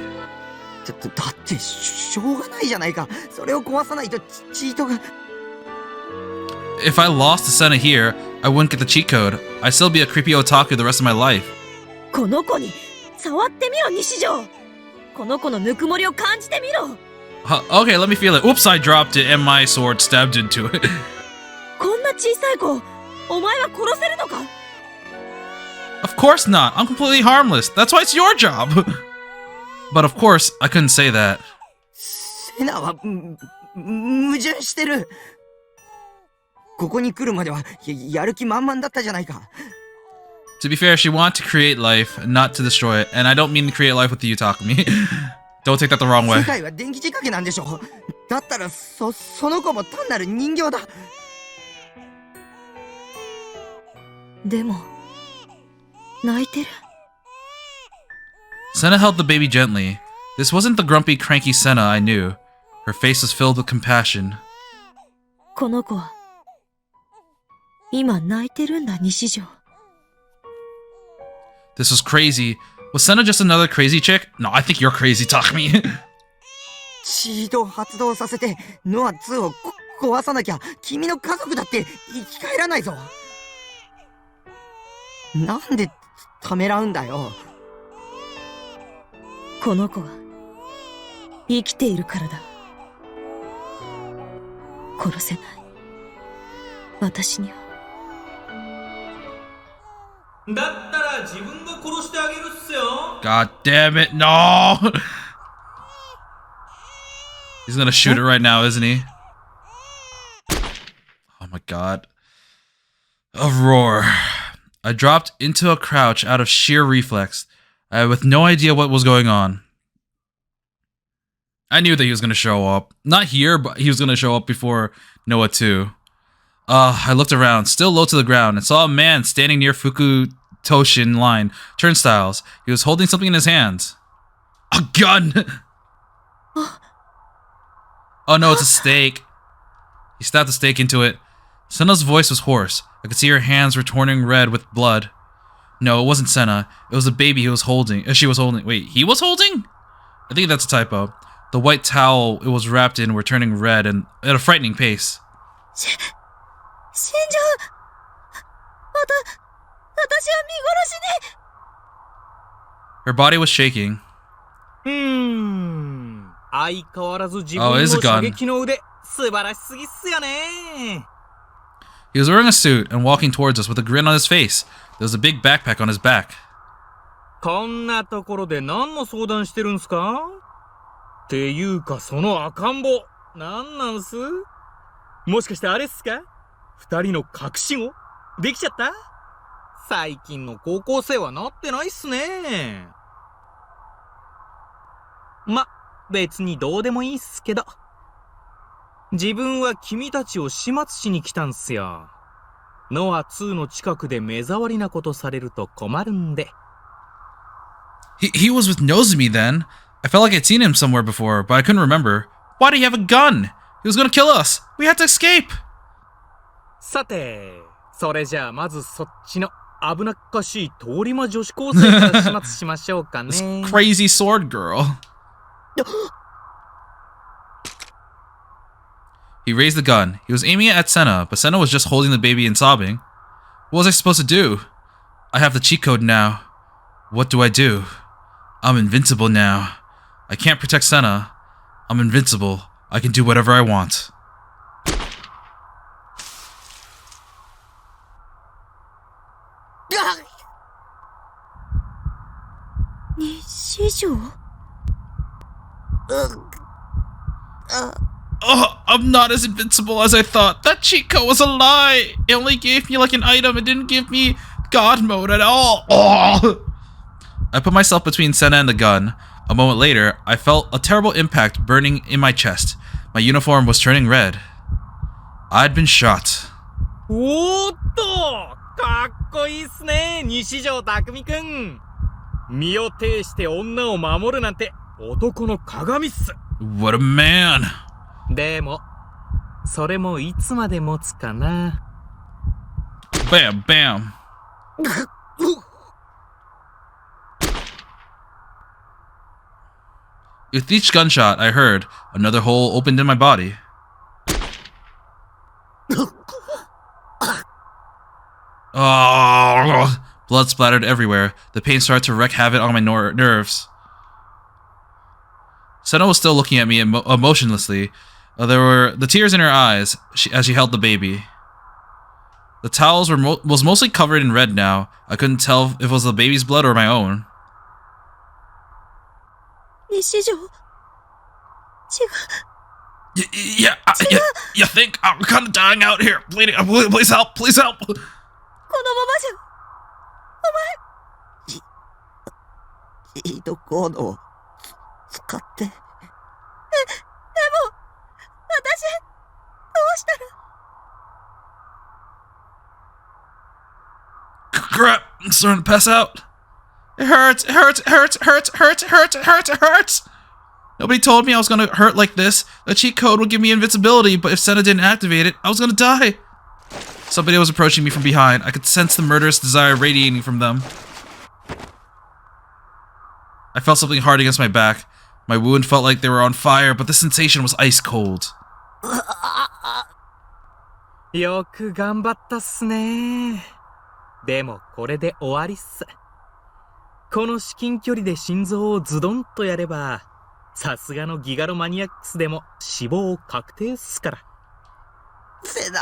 だってしょうがないじゃないか。それを壊さないとチートが。 If I lost the Sena here, I wouldn't get the cheat code. I'd still be a creepy otaku the rest of my life. この子に触ってみろ西条。この子のぬくもりを感じてみろ。Okay, let me feel it. Oops, I dropped it and my sword stabbed into it. こんな小さい子、お前は殺せるのか？ Of course not. I'm completely harmless. That's why it's your job. But of course, I couldn't say that. セナは矛盾してる。ここに来るまでは やる気満々だったじゃないか。 To be fair, she wanted to create life, not to destroy it. And I don't mean to create life with the Utakumi. Don't take that the wrong way. 世界は電気仕掛けなんでしょ。だったらその子も単なる人形だ。でも泣いてる。 Sena held the baby gently. This wasn't the grumpy, cranky Sena I knew. Her face was filled with compassion. この子は今泣いてるんだ西条。 This was crazy. Was Sena just another crazy chick? No, I think you're crazy, Takumi. チートを発動させてノア2を壊さなきゃ君の家族だって生き返らないぞ。なんでためらうんだよ。この子は生きているからだ。殺せない。私には。だったら自分が殺してあげるっすよ。 God damn it, no! He's gonna shoot it right now, isn't he? Oh my god. A roar. I dropped into a crouch out of sheer reflex, with no idea what was going on. I knew that he was gonna show up. Not here, but he was gonna show up before Noah too. I looked around, still low to the ground, and saw a man standing near Fukutoshin line turnstiles. He was holding something in his hands. A gun! Oh no, it's a stake. He stabbed the stake into it. Sena's voice was hoarse. I could see her hands were turning red with blood. No, it wasn't Sena. It was the baby he was holding. She was holding. Wait, he was holding? I think that's a typo. The white towel it was wrapped in were turning red and at a frightening pace. 死んじゃう。私は見殺しに。 Her body was shaking. 相変わらず自分の射撃の腕素晴らしすぎっすよね。 He was wearing a suit and walking towards us with a grin on his face. There was a big backpack on his back. こんなところで何の相談してるんすか？っていうかその赤ん坊なんなんす？もしかしてあれっすか？二人の隠し子できちゃった？最近の高校生はなってないっすね。ま、別にどうでもいいっすけど。自分は君たちを始末しに来たんすよ。ノア2の近くで目障りなことされると困るんで。He was with Nozomi then. I felt like I'd seen him somewhere before, but I couldn't remember. Why did he have a gun? He was gonna kill us. We had to escape. さて、それじゃあまずそっちの危なっかしい通り魔女子高生から始末しましょうかね。This crazy sword girl. He raised the gun. He was aiming it at Sena, but Sena was just holding the baby and sobbing. What was I supposed to do? I have the cheat code now. What do I do? I'm invincible now. I can't protect Sena. I'm invincible. I can do whatever I want. Oh, I'm not as invincible as I thought. That cheat code was a lie. It only gave me like an item. It didn't give me God mode at all. Oh. I put myself between Sena and the gun. A moment later, I felt a terrible impact burning in my chest. My uniform was turning red. I'd been shot. おーっとかっこいいっすね、西条匠くん。身を挺して女を守るなんて男の鏡っす。What a man. でも、それもいつまで持つかな。Bam, bam. With each gunshot I heard, another hole opened in my body. Oh, blood splattered everywhere. The pain started to wreak havoc on my nerves. Sena was still looking at me emotionlessly. There were the tears in her eyes as she held the baby. The towels was mostly covered in red now. I couldn't tell if it was the baby's blood or my own. Yeah, you think I'm kind of dying out here? Bleeding. Please help! Please help! このままじゃヒートコードを使って。でも私どうしたら Crap! I'm starting to pass out. It hurts! It hurts! It hurts! It hurts! It hurts! It hurts! It hurts! It hurts! Nobody told me I was gonna hurt like this. The cheat code would give me invincibility, but if Sena didn't activate it, I was gonna die. Somebody was approaching me from behind. I could sense the murderous desire radiating from them. I felt something hard against my back. My wound felt like they were on fire, but the sensation was ice cold. よく頑張ったっすね。でもこれで終わりっす。この至近距離で心臓をズドンとやれば、さすがのギガロマニアックスでも死亡確定っすから。セナ、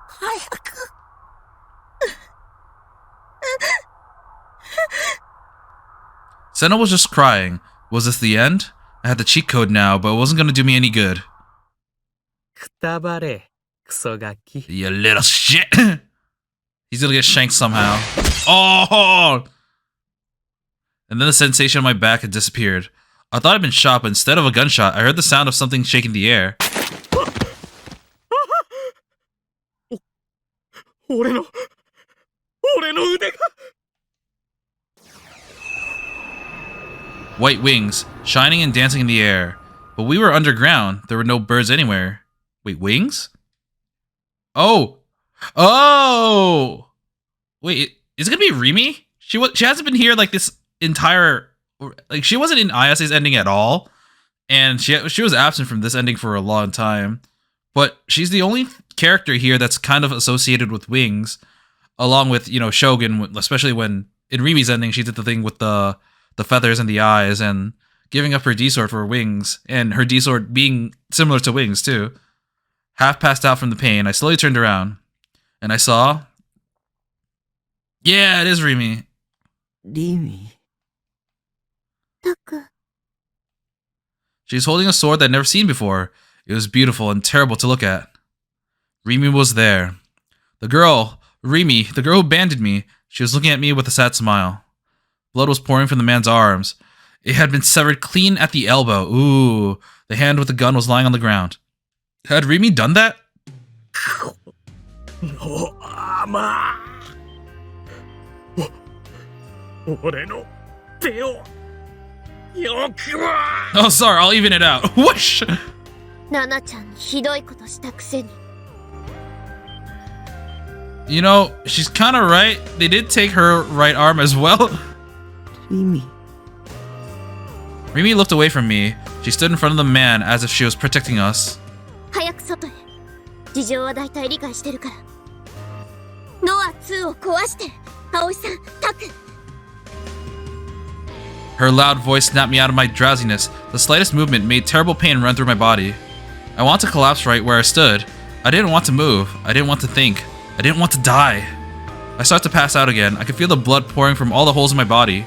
早く。Sena was just crying. Was this the end? I had the cheat code now, but it wasn't gonna do me any good. くたばれ、クソガキ。 You little shit! He's gonna get shanked somehow. Oh! And then the sensation on my back had disappeared. I thought I'd been shot, but instead of a gunshot, I heard the sound of something shaking the air. 俺の腕が White wings, shining and dancing in the air. But we were underground. There were no birds anywhere. Wait, wings? Oh! Oh! Wait, is it gonna be Rimi? She hasn't been here like this entire... Like, she wasn't in ISA's ending at all. And she was absent from this ending for a long time. But she's the only character here that's kind of associated with wings. Along with, you know, Shogun, especially when in Rimi's ending she did the thing with the feathers and the eyes and giving up her D-sword for wings. And her D-sword being similar to wings, too. Half passed out from the pain, I slowly turned around. And I saw... Yeah, it is Rimi. Rimi. She's holding a sword that I'd never seen before. It was beautiful and terrible to look at. Rimi was there. The girl, Rimi, the girl who abandoned me, she was looking at me with a sad smile. Blood was pouring from the man's arms. It had been severed clean at the elbow. Ooh, the hand with the gun was lying on the ground. Had Rimi done that? No, ama. 俺の手をよくは Oh, sorry, I'll even it out. Whoosh! ナナちゃんにひどいことしたくせに You know, she's kind of right. They did take her right arm as well. Rimi. Rimi looked away from me. She stood in front of the man as if she was protecting us. 早く外へ事情は大体理解してるからノア2を壊して葵さんタク Her loud voice snapped me out of my drowsiness. The slightest movement made terrible pain run through my body. I wanted to collapse right where I stood. I didn't want to move. I didn't want to think. I didn't want to die. I started to pass out again. I could feel the blood pouring from all the holes in my body.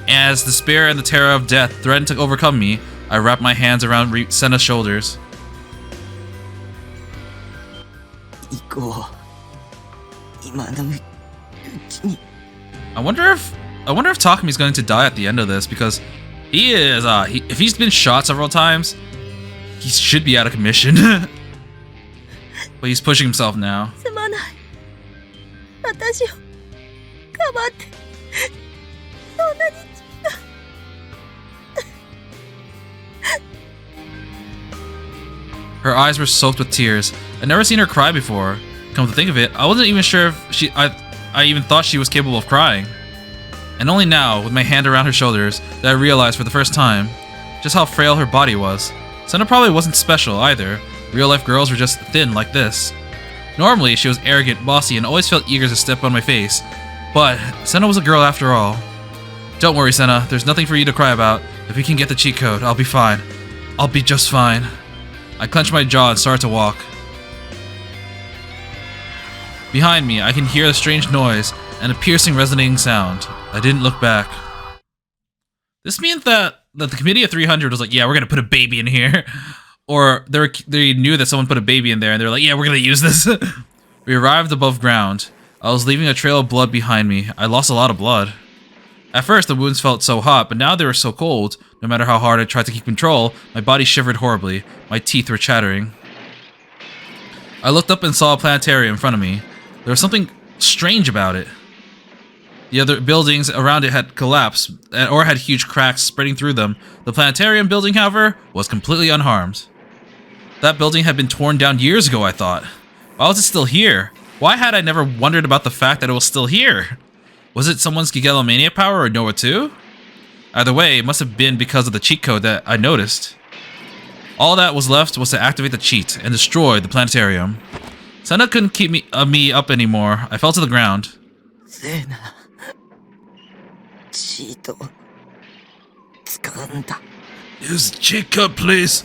As despair and the terror of death threatened to overcome me, I wrapped my hands around Sena's shoulders. 行こう。今のうちに。 I wonder if Takami's going to die at the end of this because he is if he's been shot several times, he should be out of commission. But he's pushing himself now. すまない私をかばってそんなに Her eyes were soaked with tears. I'd never seen her cry before. Come to think of it, I wasn't even sure if I even thought she was capable of crying. And only now, with my hand around her shoulders, that I realized for the first time, just how frail her body was. Sena probably wasn't special either. Real-life girls were just thin like this. Normally, she was arrogant, bossy, and always felt eager to step on my face. But Sena was a girl after all. Don't worry, Sena. There's nothing for you to cry about. If we can get the cheat code, I'll be fine. I'll be just fine. I clenched my jaw and started to walk. Behind me, I can hear a strange noise and a piercing, resonating sound. I didn't look back. This means that the committee of 300 was like, yeah, we're gonna put a baby in here. Or they knew that someone put a baby in there and they were like, yeah, we're gonna use this. We arrived above ground. I was leaving a trail of blood behind me. I lost a lot of blood. At first, the wounds felt so hot, but now they were so cold. No matter how hard I tried to keep control, my body shivered horribly. My teeth were chattering. I looked up and saw a planetarium in front of me. There was something strange about it. The other buildings around it had collapsed, or had huge cracks spreading through them. The planetarium building, however, was completely unharmed. That building had been torn down years ago, I thought. Why was it still here? Why had I never wondered about the fact that it was still here? Was it someone's Gigalomania power or Noah too? Either way, it must have been because of the cheat code that I noticed. All that was left was to activate the cheat and destroy the planetarium. Sena couldn't keep me up anymore. I fell to the ground. Sena. Cheat. Use the cheat code, please.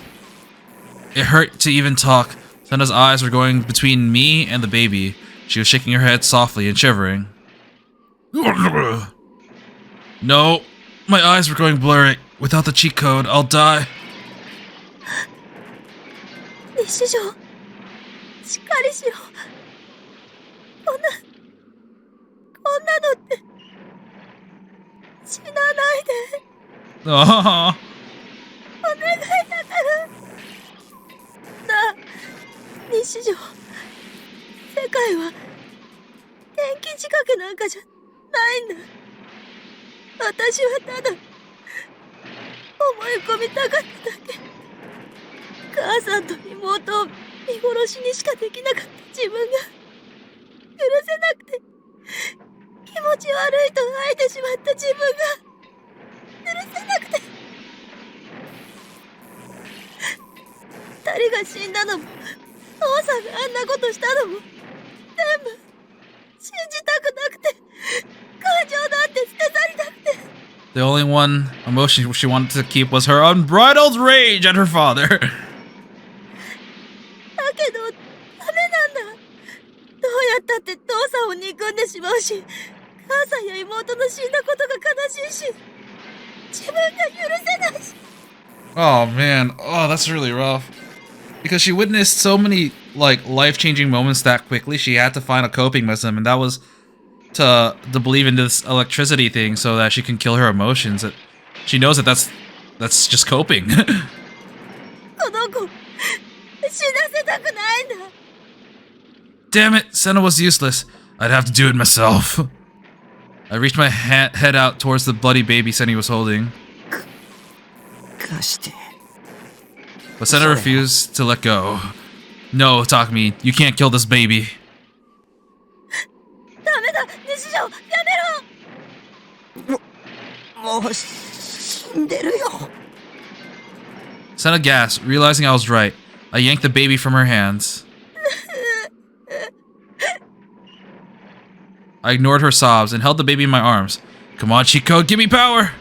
It hurt to even talk. Sena's eyes were going between me and the baby. She was shaking her head softly and shivering. No, my eyes were going blurry. Without the cheat code, I'll die. 日常しっかりしろ。こんなのって死なないで。ああ。お願いだから。なあ、日常。世界は天気仕掛けなんかじゃないんだ。私はただ思い込みたかっただけ。母さんと妹を見殺しにしかできなかった自分が許せなくて、気持ち悪いと吐いてしまった自分が許せなくて、二人が死んだのも父さんがあんなことしたのも全部信じたくなくて、感情なんて捨て去りたくて。The only one emotion she wanted to keep was her unbridled rage at her father. だけどダメなんだ。どうやったって父さんを憎んでしまうし、母さんや妹の死んだことが悲しいし、自分が許せないし。Oh man, oh that's really rough. Because she witnessed so many life-changing moments that quickly, she had to find a coping mechanism, and that was to believe in this electricity thing so that she can kill her emotions. She knows that that's just coping. この子死なせたくないんだ。 Damn it, Sena was useless. I'd have to do it myself. I reached my head out towards the bloody baby Sena was holding. 貸して。 But Sena refused to let go. No, Takumi, you can't kill this baby. ダメだ、日常、やめろ。もう死んでるよ。 Sena gasped, realizing I was right. I yanked the baby from her hands. I ignored her sobs and held the baby in my arms. Come on, Chico, give me power!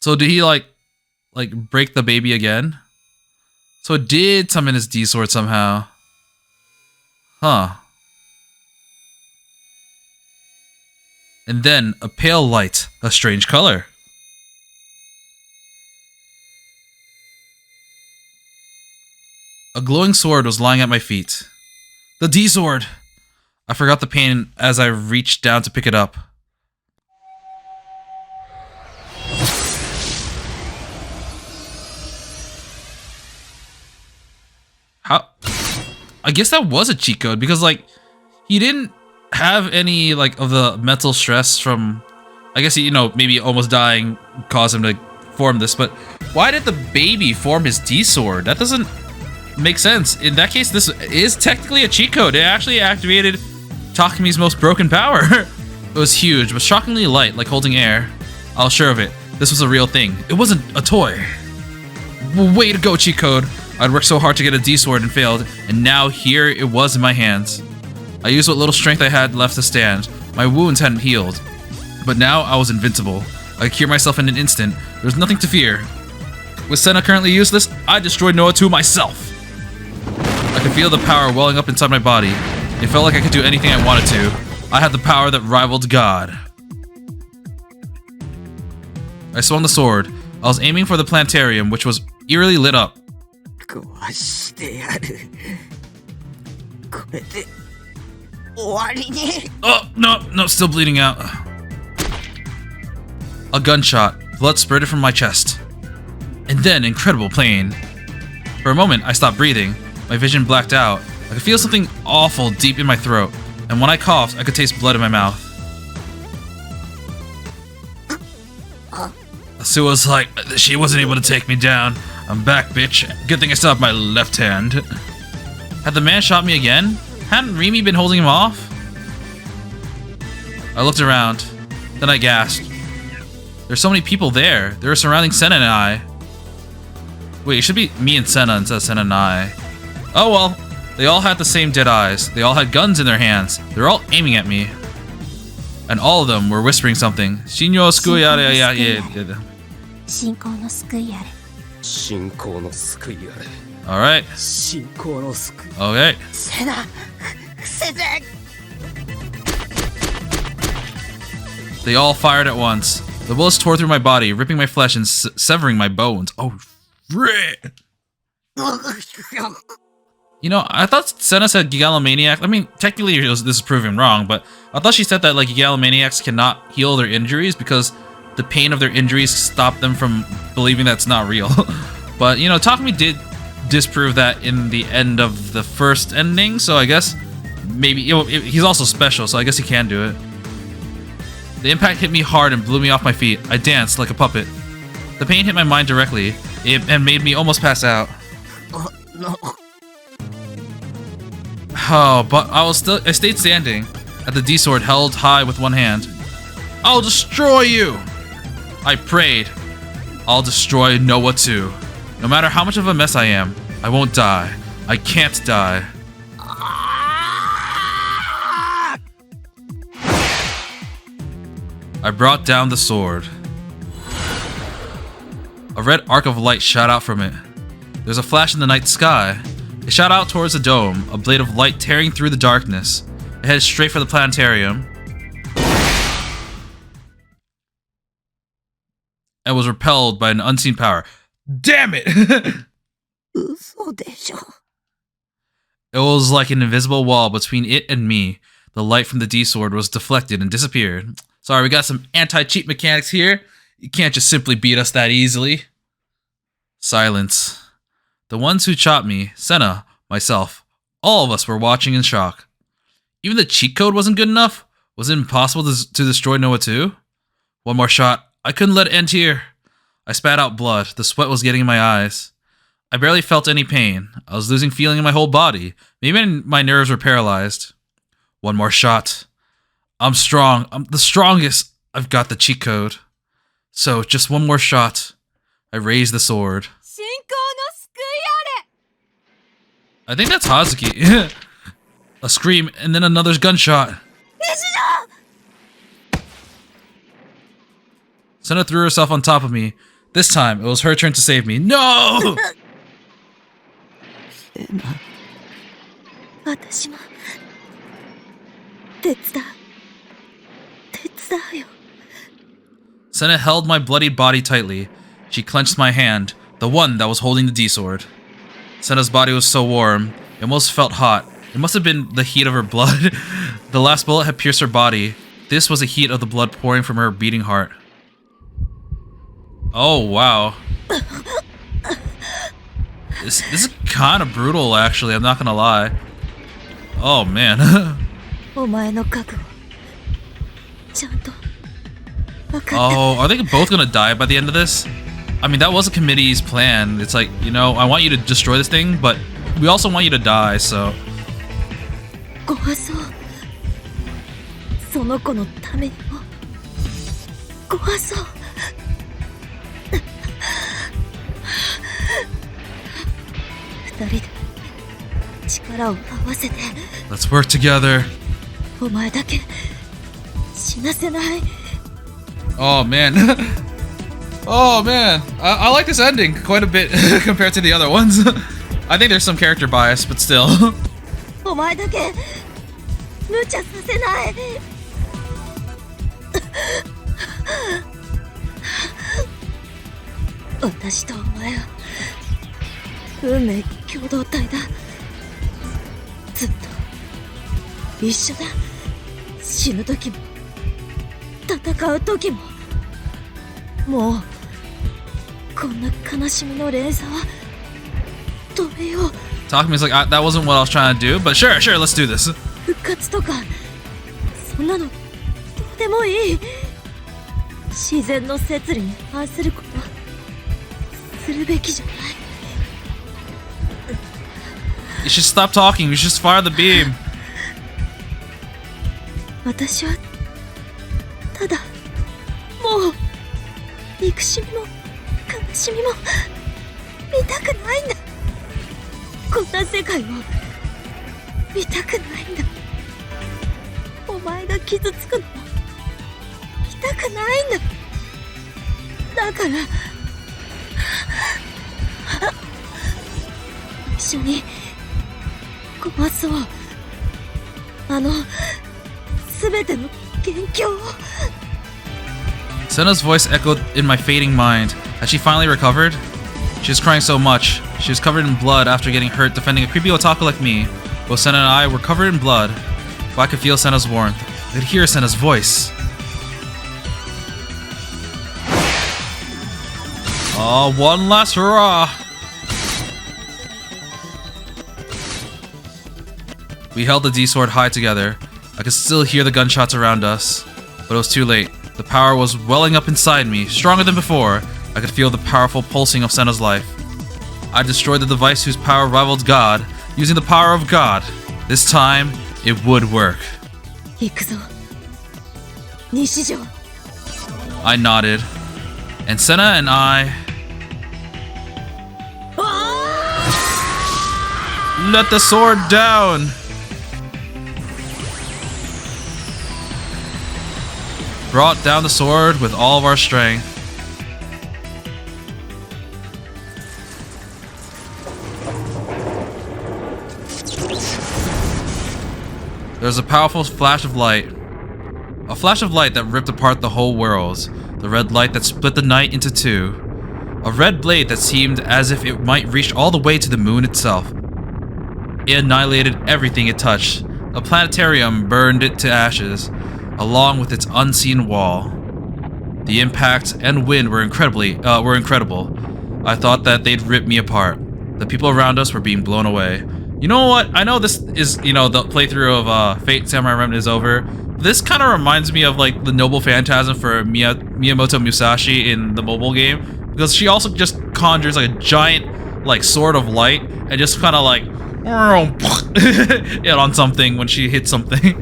So did he like break the baby again? So it did summon his D-sword somehow. Huh. And then a pale light, a strange color. A glowing sword was lying at my feet. The D-sword! I forgot the pain as I reached down to pick it up. How? I guess that was a cheat code because he didn't have any of the mental stress from, I guess maybe almost dying caused him to form this, but why did the baby form his D-sword? That doesn't make sense. In that case, this is technically a cheat code. It actually activated Takumi's most broken power. It was huge, but shockingly light, like holding air. I was sure of it. This was a real thing. It wasn't a toy. Way to go, cheat code. I'd worked so hard to get a D-sword and failed, and now here it was in my hands. I used what little strength I had left to stand. My wounds hadn't healed, but now I was invincible. I could cure myself in an instant. There was nothing to fear. With Sena currently useless, I destroyed Noah 2 myself. I could feel the power welling up inside my body. It felt like I could do anything I wanted to. I had the power that rivaled God. I swung the sword. I was aiming for the planetarium, which was eerily lit up. 壊してやる。これで終わりに。 Oh, no, still bleeding out. A gunshot. Blood spurted from my chest. And then incredible pain. For a moment, I stopped breathing. My vision blacked out. I could feel something awful deep in my throat. And when I coughed, I could taste blood in my mouth. Sue was like, she wasn't able to take me down. I'm back, bitch. Good thing I still have my left hand. Had the man shot me again? Hadn't Remy been holding him off? I looked around. Then I gasped. There's so many people there. They were surrounding Sena and I. Wait, it should be me and Sena instead of Sena and I. Oh well. They all had the same dead eyes. They all had guns in their hands. They were all aiming at me. And all of them were whispering something. Shinyo skuyare ya ya. 信仰の救いあれ 信仰の救いあれ Alright. 信仰の救い Okay. セナ、先生。 They all fired at once. The bullets tore through my body, ripping my flesh and severing my bones. Oh, frick. You know, I thought Sena said Gigalomaniac. I mean, technically this is proven wrong, but I thought she said that like Gigalomaniacs cannot heal their injuries because the pain of their injuries stopped them from believing that's not real. But, you know, Takumi did disprove that in the end of the first ending, so I guess maybe, you know, he's also special, so I guess he can do it. The impact hit me hard and blew me off my feet. I danced like a puppet. The pain hit my mind directly and made me almost pass out. Oh, but I stayed standing at the D-sword held high with one hand. I'll destroy you! I prayed. I'll destroy Noah too. No matter how much of a mess I am, I won't die. I can't die. I brought down the sword. A red arc of light shot out from it. There's a flash in the night sky. It shot out towards the dome, a blade of light tearing through the darkness. It headed straight for the planetarium. And was repelled by an unseen power. Damn it! 嘘でしょ。 It was like an invisible wall between it and me. The light from the D-sword was deflected and disappeared. Sorry, we got some anti-cheat mechanics here. You can't just simply beat us that easily. Silence. The ones who shot me, Sena, myself, all of us were watching in shock. Even the cheat code wasn't good enough? Was it impossible to destroy Noah 2? One more shot. I couldn't let it end here. I spat out blood. The sweat was getting in my eyes. I barely felt any pain. I was losing feeling in my whole body. Maybe my nerves were paralyzed. One more shot. I'm strong. I'm the strongest. I've got the cheat code. So, just one more shot. I raised the sword. 信仰の救いあれ I think that's Hazuki. A scream, and then another gunshot. Sena threw herself on top of me. This time, it was her turn to save me. No! 私も手伝うよ Sena held my bloodied body tightly. She clenched my hand, the one that was holding the D-sword. Sena's body was so warm, it almost felt hot. It must have been the heat of her blood. The last bullet had pierced her body. This was the heat of the blood pouring from her beating heart. Oh, wow. This is kind of brutal, actually. I'm not gonna lie. Oh, man. お前の覚悟ちゃんと分かった Oh, are they both gonna die by the end of this? I mean, that was a committee's plan. It's like, you know, I want you to destroy this thing, but we also want you to die, so... 怖そうその子のためにも怖そう人で力を合わせて Let's work together. お前だけ死なせない。 Oh man. Oh man. I like this ending quite a bit compared to the other ones. I think there's some character bias, but still. お前だけ無茶させない。私とお前は運命共同体だ。ずっと一緒だ。死ぬ時も戦う時も。もうこんな悲しみの連鎖は止めよう。 Talk to me is like, that wasn't what I was trying to do, but sure, let's do this. 復活とかそんなのどうでもいい。自然の摂理に反することはするべきじゃない。 You should stop talking. You should just fire the beam. 私はただもう憎しみも悲しみも見たくないんだ。こんな世界を見たくないんだ。お前が傷つくのも見たくないんだ。だから一緒に壊そう。あの全ての元凶を。 Sena's voice echoed in my fading mind. Had she finally recovered? She was crying so much. She was covered in blood after getting hurt defending a creepy otaku like me. Both Sena and I were covered in blood, but I could feel Sena's warmth. I could hear Sena's voice. Oh, one last hurrah! We held the D-sword high together. I could still hear the gunshots around us, but it was too late. The power was welling up inside me, stronger than before. I could feel the powerful pulsing of Sena's life. I destroyed the device whose power rivaled God, using the power of God. This time, it would work. 行くぞ西条。 I nodded, and Sena and I... Let the sword down! Brought down the sword with all of our strength. There was a powerful flash of light. A flash of light that ripped apart the whole world. The red light that split the night into two. A red blade that seemed as if it might reach all the way to the moon itself. It annihilated everything it touched. A planetarium burned it to ashes, along with its unseen wall. The impact and wind were incredible. I thought that they'd rip me apart. The people around us were being blown away. You know what? I know this is, the playthrough of Fate Samurai Remnant is over. This kind of reminds me of like the Noble Phantasm for Miyamoto Musashi in the mobile game, because she also just conjures like a giant like sword of light and just kind of like it on something when she hits something.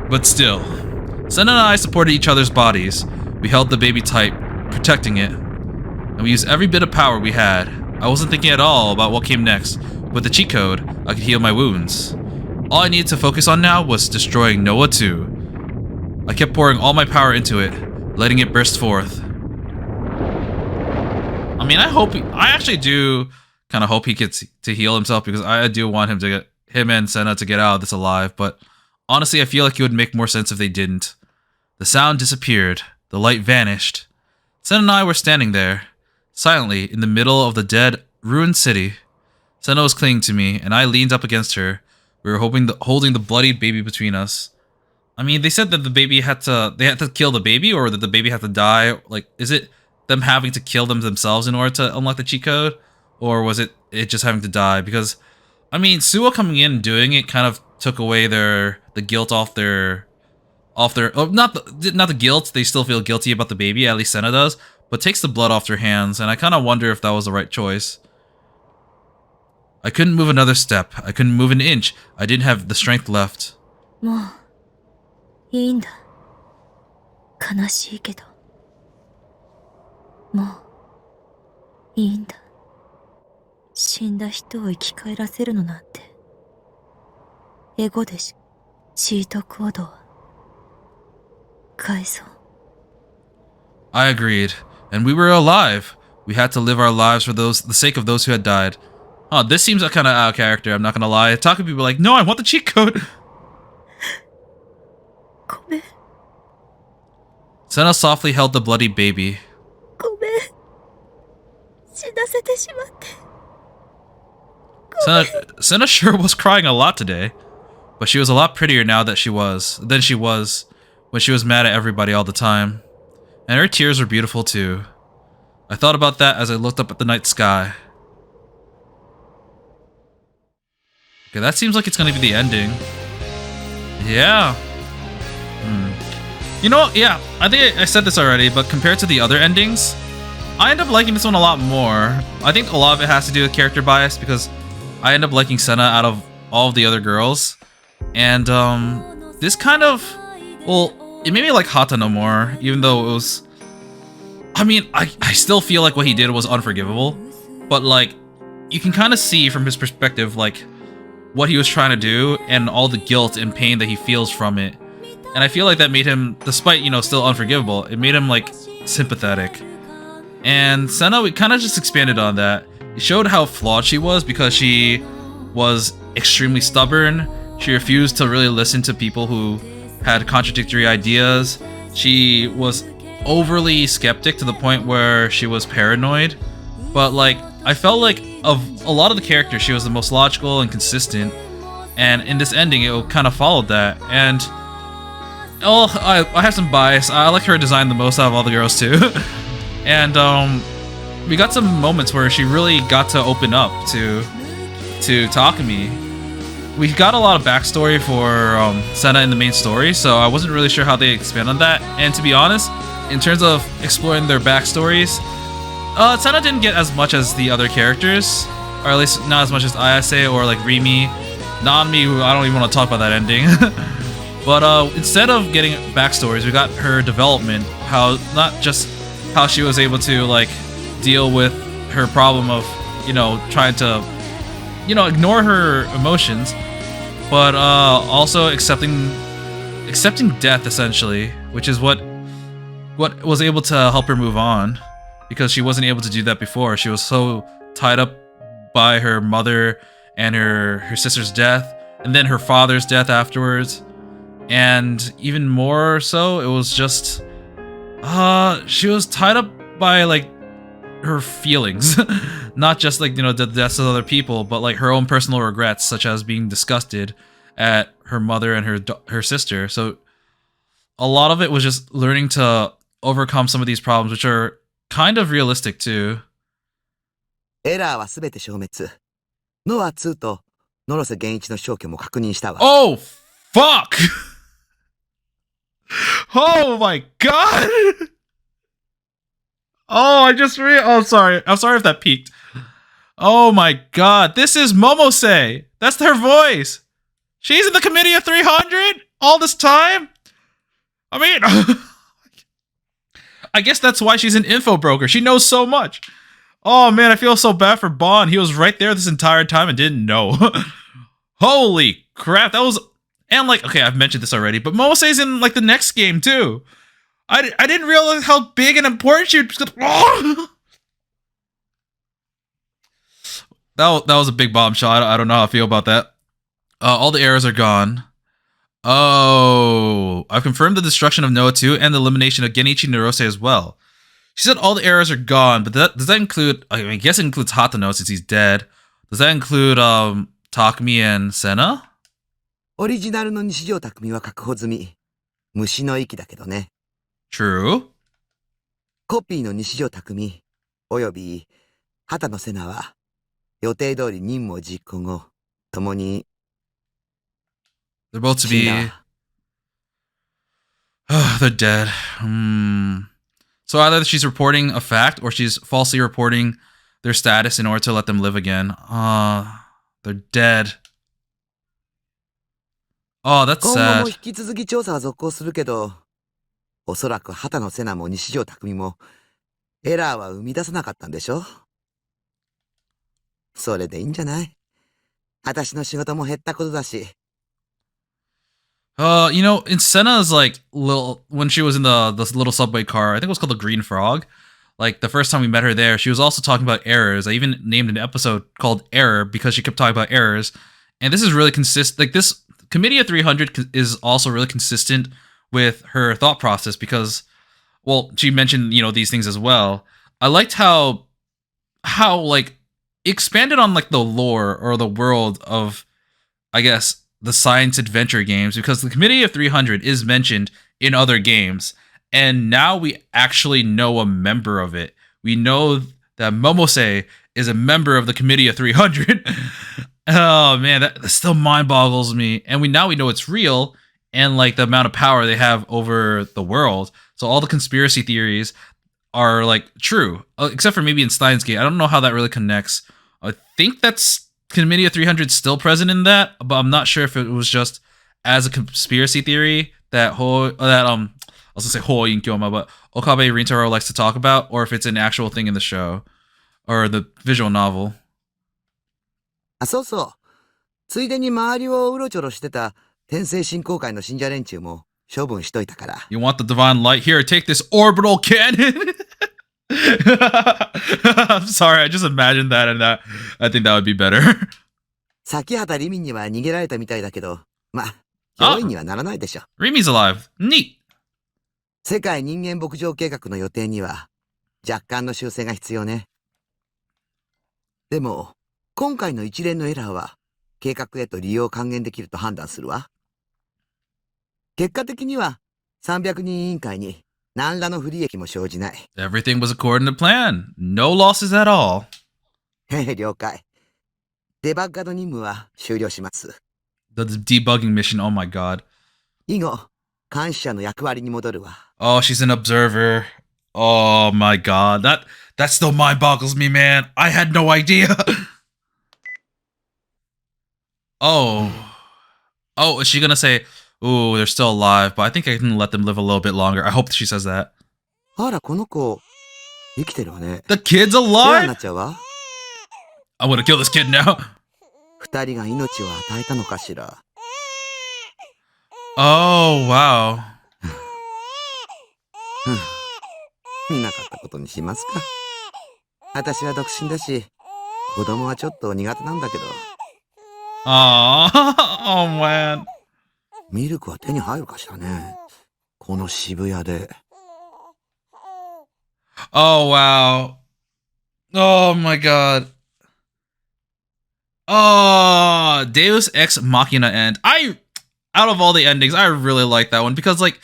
But still, Sena and I supported each other's bodies. We held the baby tight, protecting it, and we used every bit of power we had. I wasn't thinking at all about what came next. With the cheat code, I could heal my wounds. All I needed to focus on now was destroying Noah 2. I kept pouring all my power into it, letting it burst forth. I mean, I actually do kind of hope he gets to heal himself, because I do want him and Sena to get out of this alive, but honestly, I feel like it would make more sense if they didn't. The sound disappeared, the light vanished. Sena and I were standing there, silently in the middle of the dead, ruined city. Sena was clinging to me, and I leaned up against her. We were holding the bloodied baby between us. I mean, they said that they had to kill the baby, or that the baby had to die. Like, is it them having to kill them themselves in order to unlock the cheat code? Or was it just having to die? Because, I mean, Suo coming in and doing it kind of took away the guilt off their not the guilt. They still feel guilty about the baby, at least Sena does, but takes the blood off their hands, and I kind of wonder if that was the right choice. I couldn't move another step. I couldn't move an inch. I didn't have the strength left. もういいんだ。悲しいけど。もういいんだ。死んだ人を生き返らせるのなんて。エゴでし、チート行動は。改造。I agreed. And we were alive. We had to live our lives for the sake of those who had died. Oh, this seems kind of out of character, I'm not gonna lie. Talking to people like, no, I want the cheat code. ごめん、 Sena softly held the bloody baby. ごめん。死なせてしまって。Sena sure was crying a lot today. But she was a lot prettier now than she was when she was mad at everybody all the time. And her tears were beautiful too. I thought about that as I looked up at the night sky. Okay, that seems like it's gonna be the ending. Yeah. You know, yeah, I think I said this already, but compared to the other endings, I end up liking this one a lot more. I think a lot of it has to do with character bias because I end up liking Sena out of all of the other girls. And this kind of, well, it made me like Hatano more, even though it was, I mean, I still feel like what he did was unforgivable, but like, you can kind of see from his perspective, like, what he was trying to do and all the guilt and pain that he feels from it. And I feel like that made him, despite, you know, still unforgivable, it made him like sympathetic. And Sena, we kind of just expanded on that. It showed how flawed she was because she was extremely stubborn. She refused to really listen to people who had contradictory ideas. She was overly skeptic to the point where she was paranoid. But like, I felt like of a lot of the characters, she was the most logical and consistent. And in this ending, it kind of followed that. And oh, I have some bias. I like her design the most out of all the girls too. And we got some moments where she really got to open up to Takumi. We got a lot of backstory for Sena in the main story, so I wasn't really sure how they expand on that. And to be honest, in terms of exploring their backstories, Sena didn't get as much as the other characters, or at least not as much as Ayase or like Rimi. Nanmi, who I don't even want to talk about that ending. But instead of getting backstories, we got her development. How not just how she was able to like deal with her problem of, you know, trying to, you know, ignore her emotions, but also accepting death essentially, which is what was able to help her move on, because she wasn't able to do that before. She was so tied up by her mother and her sister's death, and then her father's death afterwards. And even more so, it was just she was tied up by like her feelings. Not just like, you know, the deaths of other people, but like her own personal regrets, such as being disgusted at her mother and her sister. So a lot of it was just learning to overcome some of these problems, which are kind of realistic too. エラーはすべて消滅。ノア2とノロセ源一の消去も確認したわ。Oh, fuck! Oh my god! Oh, I just oh, sorry. I'm sorry if that peaked. Oh my god, this is Momose! That's her voice! She's in the Committee of 300 all this time? I mean, I guess that's why she's an info broker. She knows so much. Oh man, I feel so bad for Bon. He was right there this entire time and didn't know. Holy crap, that was... And like, okay, I've mentioned this already, but Momose's in like the next game too. I didn't realize how big and important she was. Oh! That was a big bombshell. I don't know how I feel about that. All the errors are gone. Oh, I've confirmed the destruction of Noah 2 and the elimination of Genichi Narose as well. She said all the errors are gone, but does that include... I mean, I guess it includes Hatano since he's dead. Does that include Takumi and Sena? オリジナルの西条匠は確保済み。虫の息だけどね。True. コピーの西条匠および畑野瀬名は予定通り任務を実行後、共に They're both to be... they're dead. So either she's reporting a fact or she's falsely reporting their status in order to let them live again. They're dead. Oh, that's 今後 sad. も引き続き調査は続行するけど、おそらく畑野瀬名も西条匠もエラーは生み出さなかったんでしょそれでいいんじゃない？私の仕事も減ったことだし。You know, in Sena's like little when she was in the little subway car, I think it was called the Green Frog. Like the first time we met her there, she was also talking about errors. I even named an episode called Error because she kept talking about errors. And this is really consistent. Like this Committee of 300 is also really consistent with her thought process because, well, she mentioned, you know, these things as well. I liked how like expanded on like the lore or the world of, I guess, the science adventure games, because the Committee of 300 is mentioned in other games, and now we actually know a member of it. We know that Momose is a member of the Committee of 300. Oh man, that still mind boggles me. And we know it's real, and like the amount of power they have over the world. So all the conspiracy theories are like true, except for maybe in Steins Gate. I don't know how that really connects. I think that's Committee of 300 still present in that, but I'm not sure if it was just as a conspiracy theory that I was gonna say Hoi Inkyoma, but Okabe Rintaro likes to talk about, or if it's an actual thing in the show or the visual novel. あ、そうそう。ついでに周りをうろちょろしてた天聖信仰会の信者連中も処分しといたから。You want the divine light? Here, take this orbital cannon. I'm sorry, I just imagined that, and that I think that would be better. 先畑リミンには逃げられたみたいだけど、まあ、脅威にはならないでしょ。Rimi's alive. Neat. 世界人間牧場計画の予定には若干の修正が必要ね。でも、今回の一連のエラーは計画へと利用を還元できると判断するわ。結果的には300人委員会に何らの不利益も生じない。Everything was according to plan. No losses at all. へへ、了解。デバッガード任務は終了します。The debugging mission, oh my god. 以後、監視者の役割に戻るわ。Oh, she's an observer. Oh my god. That still mind boggles me, man. I had no idea. Oh, is she gonna say, ooh, they're still alive, but I think I can let them live a little bit longer. I hope she says that. あら、この子、生きてるわね。 The kid's 世話に alive? なっちゃうわ。I'm gonna kill this kid now. 二人が命を与えたのかしら。Oh, wow. 見なかったことにしますか。私は独身だし、子供はちょっと苦手なんだけど。Aww. Oh, man. ミルクは手に入るかしらね。この渋谷で。Oh, wow. Oh, my god. Oh, Deus Ex Machina end. Out of all the endings, I really like that one because, like,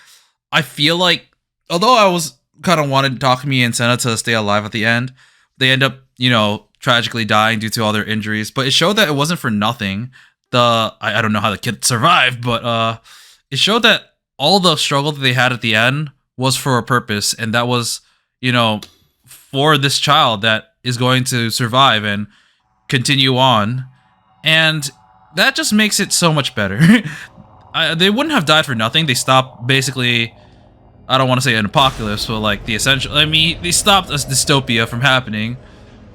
I feel like, although I was kind of wanted Takumi and Sena to stay alive at the end, they end up, you know, tragically dying due to all their injuries. But it showed that it wasn't for nothing. I don't know how the kid survived, but it showed that all the struggle that they had at the end was for a purpose, and that was, you know, for this child that is going to survive and continue on. And that just makes it so much better. They wouldn't have died for nothing. They stopped basically, I don't want to say an apocalypse, but like the essential, I mean, they stopped a dystopia from happening,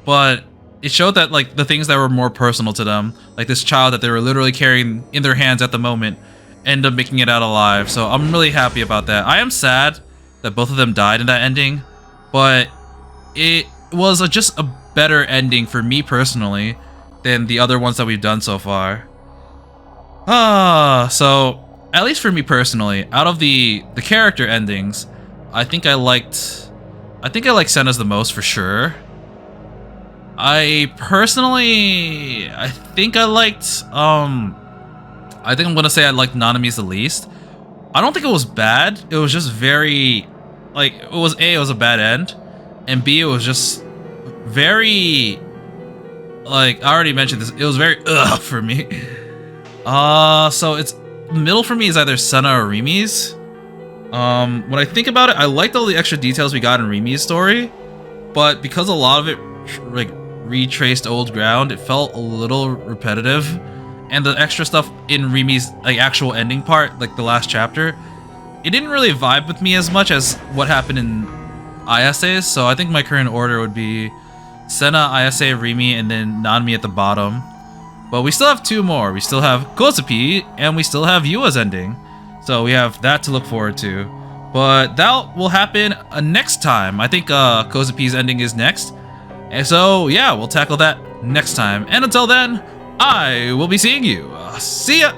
but it showed that like the things that were more personal to them, like this child that they were literally carrying in their hands at the moment, end up making it out alive. So I'm really happy about that. I am sad that both of them died in that ending, but it was just a better ending for me personally than the other ones that we've done so far. So at least for me personally, out of the character endings, I think I liked Sena's the most for sure. I think I liked I think I'm gonna say I liked Nanami's the least. I don't think it was bad. It was just very, like, it was a bad end, and B, it was just very, like, I already mentioned this, it was very for me. So it's middle for me is either Sena or Rimi's. When I think about it, I liked all the extra details we got in Rimi's story, but because a lot of it like retraced old ground, it felt a little repetitive, and the extra stuff in Rimi's like actual ending part, like the last chapter, it didn't really vibe with me as much as what happened in Ayase's. So I think my current order would be Sena, Ayase, Rimi, and then Nanmi at the bottom. But we still have 2 more. We still have Kozupi, and we still have Yua's ending. So we have that to look forward to. But that will happen next time. I think Kozupi's ending is next. And so, yeah, we'll tackle that next time. And until then, I will be seeing you. See ya!